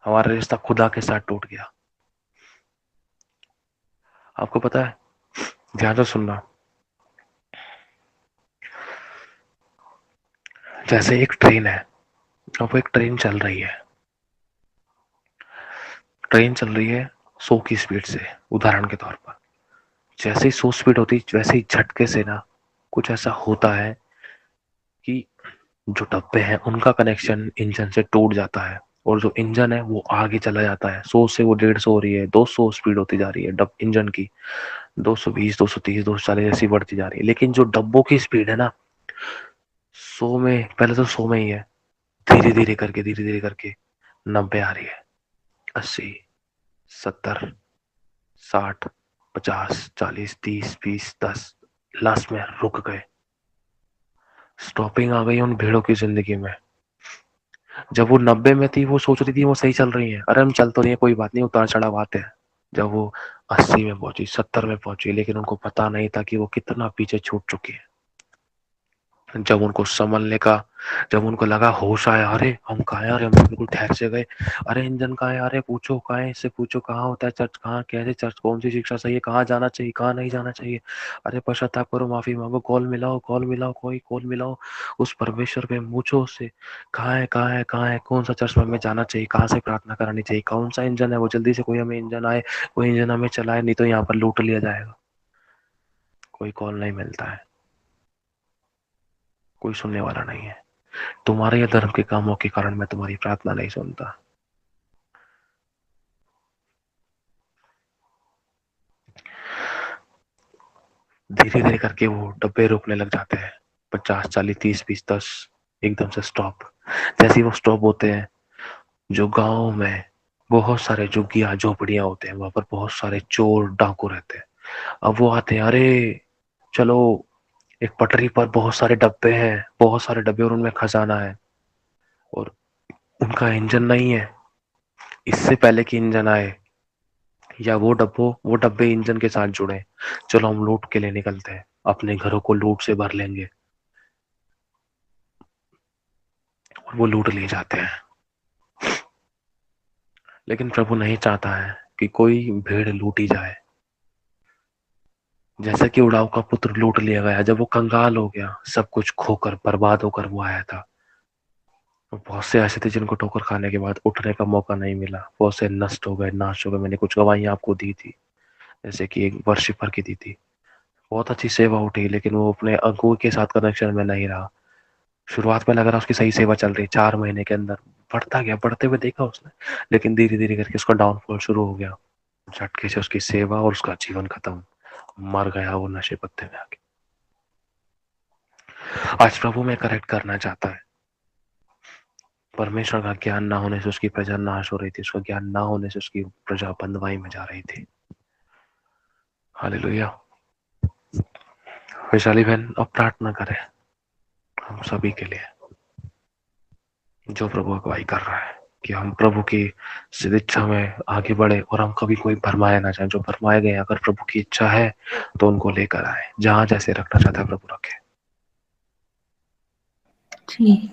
S1: हमारा रिश्ता खुदा के साथ टूट गया। आपको पता है, ध्यान से सुनना, जैसे एक ट्रेन है, अब वो एक ट्रेन चल रही है, ट्रेन चल रही है 100 की स्पीड से, उदाहरण के तौर पर। जैसे ही 100 स्पीड होती, वैसे ही झटके से ना कुछ ऐसा होता है कि जो डब्बे हैं उनका कनेक्शन इंजन से टूट जाता है, और जो इंजन है वो आगे चला जाता है। 100 से वो 150 हो रही है, 200 स्पीड होती जा रही है डब इंजन की, 220, 230, 240 ऐसी बढ़ती जा रही है। लेकिन जो डब्बों की स्पीड है ना, 100 में, पहले तो 100 में ही है, धीरे धीरे करके 90 आ रही है, 80, 70, 60, 50, 40, 30, 20, 10, लास्ट में रुक गए। स्टॉपिंग आ गई उन भेड़ों की जिंदगी में। जब वो 90 में थी वो सोच रही थी वो सही चल रही है, अरे हम चल तो रही है, कोई बात नहीं, उतार चढ़ाव आते हैं। जब वो 80 में पहुंची, 70 में पहुंची, लेकिन उनको पता नहीं था कि वो कितना पीछे छूट चुकी है। जब उनको संभलने का, जब उनको लगा, होश आया, अरे हम कहाँ हैं, अरे हम बिल्कुल ठहर से गए, अरे इंजन कहाँ है, अरे पूछो कहाँ है, इससे पूछो कहाँ होता है चर्च, कहाँ कैसे चर्च, कौन सी शिक्षा सही है, कहाँ जाना चाहिए, कहाँ नहीं जाना चाहिए, अरे पश्चाताप करो, माफी मांगो, कॉल मिलाओ, कॉल मिलाओ, कोई कॉल मिलाओ, उस परमेश्वर पे पूछो उससे, कहाँ है, कहाँ है, कहाँ है, कौन सा चर्च में हमें जाना चाहिए, कहाँ से प्रार्थना करानी चाहिए, कौन सा इंजन है वो, जल्दी से कोई हमें इंजन आए, कोई इंजन हमें चलाए, नहीं तो यहाँ पर लूट लिया जाएगा। कोई कॉल नहीं मिलता है, कोई सुनने वाला नहीं है। तुम्हारे या धर्म के कामों के कारण मैं तुम्हारी प्रार्थना नहीं सुनता। धीरे धीरे करके वो डब्बे रुकने लग जाते हैं, 50, 40, 30, 20, 10, एकदम से स्टॉप। जैसे ही वो स्टॉप होते हैं, जो गांव में बहुत सारे झुग्गियां झोपड़ियां होते हैं, वहां पर बहुत सारे चोर डाकू रहते हैं। अब वो आते हैं, अरे चलो, एक पटरी पर बहुत सारे डब्बे हैं, बहुत सारे डब्बे, और उनमें खजाना है, और उनका इंजन नहीं है। इससे पहले कि इंजन आए, या वो डब्बे इंजन के साथ जुड़े, चलो हम लूट के लिए निकलते हैं, अपने घरों को लूट से भर लेंगे, और वो लूट लिए जाते हैं। लेकिन प्रभु नहीं चाहता है कि कोई भेड़ लूटी जाए। जैसा कि उड़ाव का पुत्र लूट लिया गया, जब वो कंगाल हो गया, सब कुछ खोकर बर्बाद होकर वो आया था। बहुत से ऐसे थे जिनको ठोकर खाने के बाद उठने का मौका नहीं मिला, बहुत से नष्ट हो गए, नाश हो गए। मैंने कुछ गवाहियां आपको दी थी, जैसे कि एक वर्शिपर की दी थी, बहुत अच्छी सेवा उठी, लेकिन वो अपने अगुए के साथ कनेक्शन में नहीं रहा। शुरुआत में लग रहा उसकी सही सेवा चल रही, 4 महीने के अंदर बढ़ता गया, बढ़ते हुए देखा उसने, लेकिन धीरे धीरे करके उसका डाउनफॉल शुरू हो गया। झटके से उसकी सेवा और उसका जीवन खत्म, मर गया वो नशे पत्ते में आके। आज प्रभु में करेक्ट करना चाहता है। परमेश्वर का ज्ञान ना होने से उसकी प्रजा नाश हो रही थी, उसका ज्ञान ना होने से उसकी प्रजा बंदवाई में जा रही थी। हालेलुया। वैशाली बहन अब प्रार्थना करें हम सभी के लिए, जो प्रभु अगुवाई कर रहा है, कि हम प्रभु की सिद्ध इच्छा में आगे बढ़े, और हम कभी कोई भरमाया ना जाए। जो भरमाए गए, अगर प्रभु की इच्छा है तो उनको लेकर आए, जहां जैसे रखना चाहता है प्रभु रखे।
S2: जी,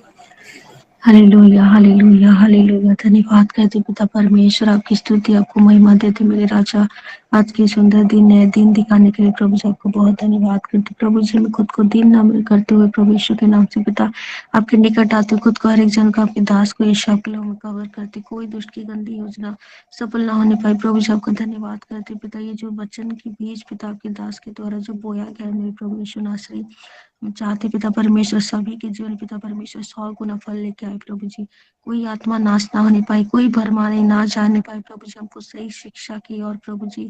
S2: हालेलुया, हालेलुया, हालेलुया। धन्यवाद करते पिता परमेश्वर, आपकी स्तुति, आपको महिमा देते मेरे राजा। आज के सुंदर दिन, नए दिन दिखाने के लिए प्रभु जी आपको बहुत धन्यवाद करते। प्रभु जी मैं खुद को दिन नम्र करते हुए प्रभु यीशु के नाम से पिता आपके निकट आते, खुद को हर एक जन को, आपके दास को यीशु के में कवर करते, कोई दुष्ट की गंदी योजना सफल ना होने पाए। प्रभु जी आपका धन्यवाद करते पिता, ये जो वचन की बीज पिता आपके दास के द्वारा जो बोया गया मेरे प्रभु यीशु नासरी, चाहते पिता परमेश्वर सभी के जीवन पिता परमेश्वर 100 गुना फल लेके आए प्रभु जी। कोई आत्मा नाश ना होने पाए, कोई भरमाने ना जाने पाए प्रभु जी। हमको सही शिक्षा की और प्रभु जी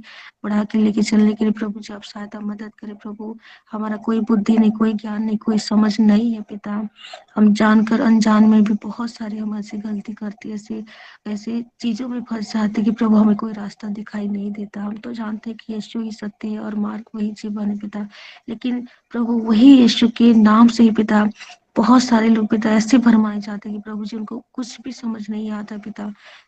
S2: बढ़ा के लेके चलने के लिए प्रभु जी आप सहायता मदद करें प्रभु। हमारा कोई बुद्धि नहीं, कोई ज्ञान नहीं, कोई समझ नहीं है पिता। हम जानकर अनजान में भी बहुत सारे हम ऐसी गलती करते, ऐसे ऐसे चीजों में फंस जाते कि प्रभु हमें कोई रास्ता दिखाई नहीं देता। हम तो जानते हैं कि यीशु ही सत्य है और मार्ग वही जीवन है पिता, लेकिन प्रभु वही यीशु के नाम से ही पिता बहुत सारे लोग पिता ऐसे भरमाए जाते हैं कि प्रभु जी उनको कुछ भी समझ नहीं आता पिता।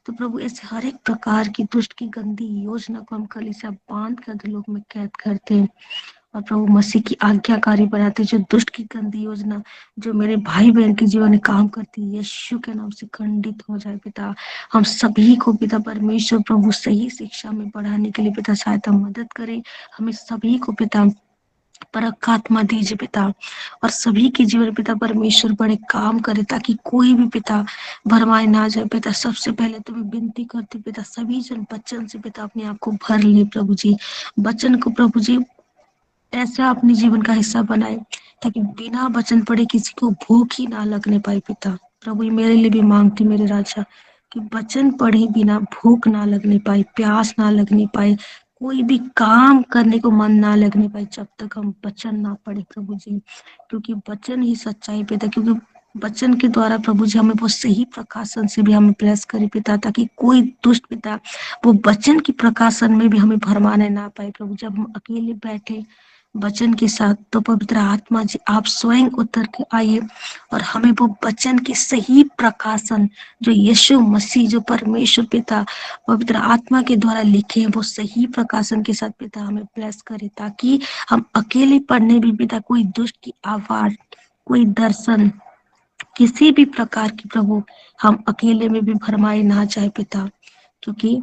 S2: तो प्रभु ऐसे हर एक प्रकार की दुष्ट की गंदी योजना को हम कलीसिया बांध कर दिलों में कैद करते हैं और प्रभु मसीह की आज्ञाकारी बनाते, जो दुष्ट की गंदी योजना जो मेरे भाई बहन के जीवन में काम करती है यीशु के नाम से खंडित हो जाए पिता। हम सभी को पिता परमेश्वर प्रभु सही शिक्षा में बढ़ाने के लिए पिता सहायता मदद करे। हमें सभी को पिता परख आत्मा दीजिए पिता, और सभी के जीवन पिता परमेश्वर बड़े काम करे, ताकि कोई भी पिता भरमाए ना जाए पिता। सबसे पहले तो मैं विनती करती पिता, सभी जन बच्चन से पिता अपने आप को भर ले प्रभु जी। बच्चन को प्रभु जी ऐसा अपने जीवन का हिस्सा बनाए, ताकि बिना वचन पढ़े किसी को भूख ही ना लगने पाए पिता। प्रभु ये मेरे लिए भी मांगती मेरे राजा, कि वचन पढ़े बिना भूख ना लगने पाए, प्यास ना लगने पाए, कोई भी काम करने को मन ना लगने पाए जब तक हम वचन ना पढ़े प्रभु जी। क्योंकि वचन ही सच्चाई पिता, क्योंकि वचन के द्वारा प्रभु जी हमें वो सही प्रकाशन से भी हमें प्रेस करे पिता, ताकि कोई दुष्ट पिता वो वचन की प्रकाशन में भी हमें भरमाने ना पाए प्रभु। जब हम अकेले बैठे वचन के साथ। तो पवित्र आत्मा जी आप स्वयं उतर के आइए और हमें वो वचन के सही प्रकाशन जो यीशु मसीह जो परमेश्वर पिता पवित्र आत्मा के द्वारा लिखे हैं वो सही प्रकाशन के साथ पिता हमें ब्लेस करे, ताकि हम अकेले पढ़ने भी पिता कोई दुष्ट की आवाज, कोई दर्शन, किसी भी प्रकार की प्रभु हम अकेले में भी भरमाए ना जाए पिता। क्योंकि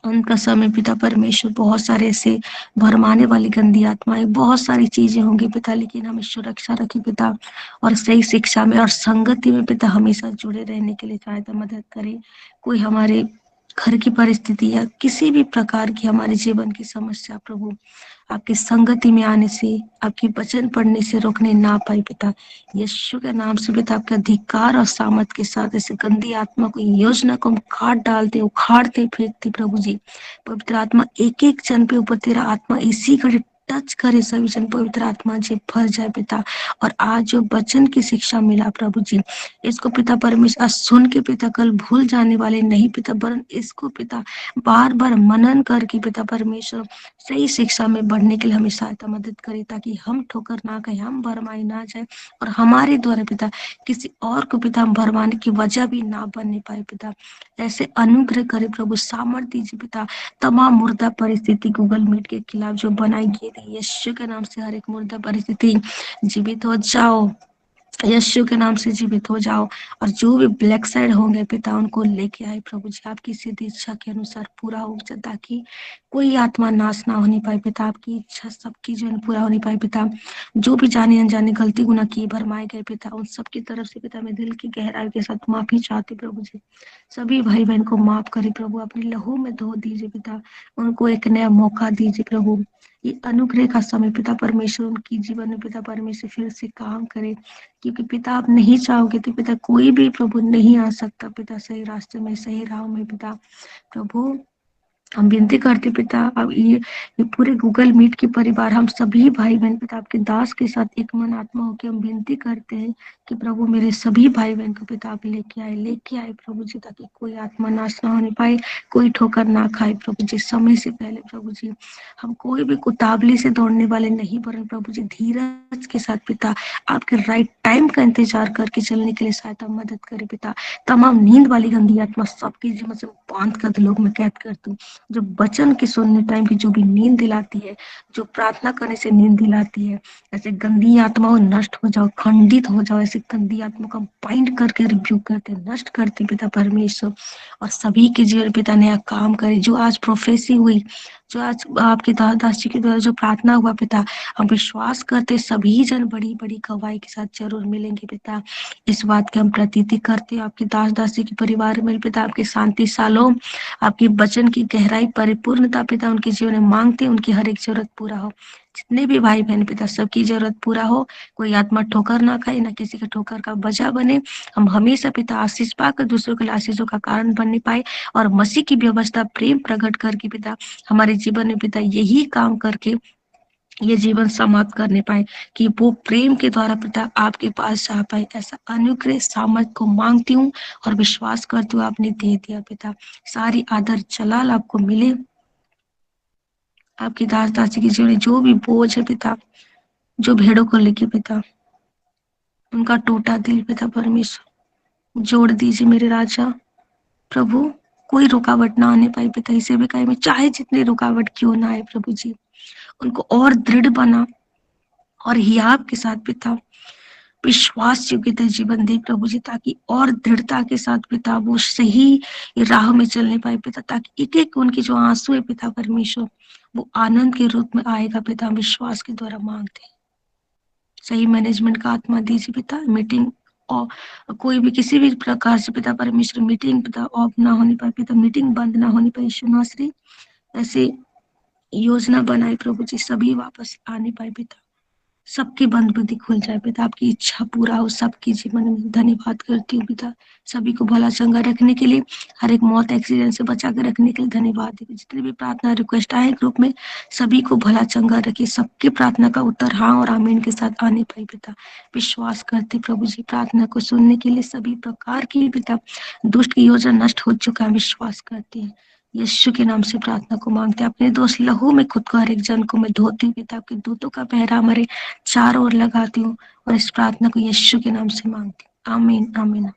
S2: उनका समय पिता परमेश्वर बहुत सारे ऐसे भरमाने वाली गंदी आत्माएं बहुत सारी चीजें होंगी पिता, लेकिन हमें सुरक्षा रखे पिता और सही शिक्षा में और संगति में पिता हमेशा जुड़े रहने के लिए सहायता मदद करे। कोई हमारे घर की परिस्थिति या किसी भी प्रकार की हमारे जीवन की समस्या प्रभु आपकी संगति में आने से, आपकी वचन पढ़ने से रोकने ना पाए पिता। यीशु के नाम से पिता आपके अधिकार और सामर्थ के साथ ऐसे गंदी आत्मा को योजना को हम काट डालते उखाड़ते फेंकते प्रभु जी। पवित्र आत्मा एक एक जन पे ऊपर तेरा आत्मा इसी घड़ी टच करे, सभी जन पवित्र आत्मा जी भर जाए पिता। और आज जो वचन की शिक्षा मिला प्रभु जी, इसको पिता परमेश्वर आज सुन के पिता कल भूल जाने वाले नहीं पिता, वरन इसको पिता बार बार मनन करके पिता परमेश्वर सही शिक्षा में बढ़ने के लिए हमें सहायता मदद करे, ताकि हम ठोकर ना खाए, हम भरमाई ना जाए और हमारे द्वारा पिता किसी और को पिता हम भरमाने की वजह भी ना बनने पाए पिता। ऐसे अनुग्रह करे प्रभु, सामर्थ्य दीजिए पिता। तमाम मुर्दा परिस्थिति गूगल मीट के खिलाफ जो बनाई गई थी, यीशु के नाम से हर एक मुर्दा परिस्थिति जीवित हो जाओ, यीशु के नाम से जीवित हो जाओ। और जो भी ब्लैक साइड होंगे पिता उनको लेके आए प्रभु जी, आपकी सीधी इच्छा के अनुसार पूरा हो जाए, ताकि कोई आत्मा नाश ना होने पाए पिता। आपकी इच्छा सबकी जो है पूरा होने पाए पिता। जो भी जाने अनजाने गलती गुनाह की भरमाए गए पिता, उन सबकी तरफ से पिता मैं दिल की गहराई के साथ माफी चाहती प्रभु जी। सभी भाई बहन को माफ करे प्रभु, अपने लहू में धो दीजिए पिता, उनको एक नया मौका दीजिए प्रभु। ये अनुग्रह का समय पिता परमेश्वर उनकी जीवन में पिता परमेश्वर फिर से काम करे, क्योंकि पिता आप नहीं चाहोगे तो पिता कोई भी प्रभु नहीं आ सकता पिता सही रास्ते में, सही राह में पिता। प्रभु हम विनती करते पिता, अब ये पूरे गूगल मीट के परिवार हम सभी भाई बहन पिता आपके दास के साथ एक मन आत्मा होकर हम विनती करते हैं कि प्रभु मेरे सभी भाई बहन को पिता आप लेके आए प्रभु जी, ताकि कोई आत्मा नाश ना होने पाए, कोई ठोकर ना खाए प्रभु जी। समय से पहले प्रभु जी हम कोई भी उतावली से दौड़ने वाले नहीं, वरन प्रभु जी धीरज के साथ पिता आपके राइट टाइम का इंतजार करके चलने के लिए सहायता मदद करे पिता। तमाम नींद वाली गंदी आत्मा सबकी जीवन से बांध कर लोग में कैद कर दूं, जो वचन के सुनने टाइम की जो भी नींद दिलाती है, जो प्रार्थना करने से नींद दिलाती है, ऐसे गंदी आत्माओं नष्ट हो जाओ, खंडित हो जाओ। ऐसे गंदी आत्मा को बाइंड करके रिव्यू करते नष्ट करते पिता परमेश्वर, और सभी के जीवन पिता नया काम करे। जो आज प्रोफेसी हुई, जो आज आपके दास जी के द्वारा जो प्रार्थना हुआ पिता, हम विश्वास करते सभी जन बड़ी बड़ी गवाही के साथ जरूर मिलेंगे पिता। इस बात की हम प्रतीति करते आपके दासी के परिवार में पिता आपके शांति सालों, आपके वचन की गहराई परिपूर्णता पिता उनके जीवन में मांगते, उनकी हर एक जरूरत पूरा हो। जितने भी भाई बहन पिता सबकी जरूरत पूरा हो, कोई आत्मा ठोकर ना खाए, ना किसी के ठोकर का वजह बने। हम हमेशा पिता आशीष पाकर दूसरों के लिए आशीषों का कारण बनने पाए, और मसीह की व्यवस्था प्रेम प्रकट करके पिता हमारे जीवन में पिता यही काम करके ये जीवन समाप्त करने पाए, कि वो प्रेम के द्वारा पिता आपके पास जा पाए। ऐसा अनुग्रह सामर्थ को मांगती हूँ और विश्वास करती हूँ आपने दे दिया पिता। सारी आदर जलाल आपको मिले। आपकी दासी की जीवन जो भी बोझ है पिता, जो भेड़ों को लेके पिता उनका टूटा दिल पिता परमेश्वर जोड़ दीजिए मेरे राजा। प्रभु कोई रुकावट ना आने पाए पिता इसे भी में, चाहे जितनी रुकावट क्यों ना आए प्रभु जी, उनको और दृढ़ बना और हियाव के साथ पिता विश्वास योग्यता जीवन दे प्रभु जी, ताकि और दृढ़ता के साथ पिता वो सही राह में चलने पाए पिता, ताकि एक एक उनके जो आंसू है पिता परमेश्वर वो आनंद के रूप में आएगा पिता। विश्वास के द्वारा मांगते हैं सही मैनेजमेंट का आत्मा दीजिए पिता। मीटिंग और कोई भी किसी भी प्रकार से पिता परमेश्वर मीटिंग पिता ऑफ ना होने पाए पिता, मीटिंग बंद ना होने पाए यीशु नासरी, ऐसे योजना बनाए प्रभु जी सभी वापस आने पाए पिता, सबकी बंद बुद्धि खुल जाए पिता, आपकी इच्छा पूरा हो सबके जीवन में। धन्यवाद करती हूँ पिता सभी को भला चंगा रखने के लिए, हर एक मौत एक्सीडेंट से बचा कर रखने के लिए धन्यवाद। जितने भी प्रार्थना रिक्वेस्ट आए ग्रुप में सभी को भला चंगा रखिए, सबकी प्रार्थना का उत्तर हाँ और आमीन के साथ आने पाए पिता। विश्वास करते प्रभु जी प्रार्थना को सुनने के लिए सभी प्रकार की पिता दुष्ट की योजना नष्ट हो चुका है, विश्वास करते हैं यीशु के नाम से प्रार्थना को मांगते हैं। अपने दोस्त लहू में खुद को हर एक जन को मैं धोती हूँ पिता, आपके दूतों का पहरा हमारे चारों ओर लगाती हूँ और इस प्रार्थना को यीशु के नाम से मांगती हूँ। आमीन आमीन।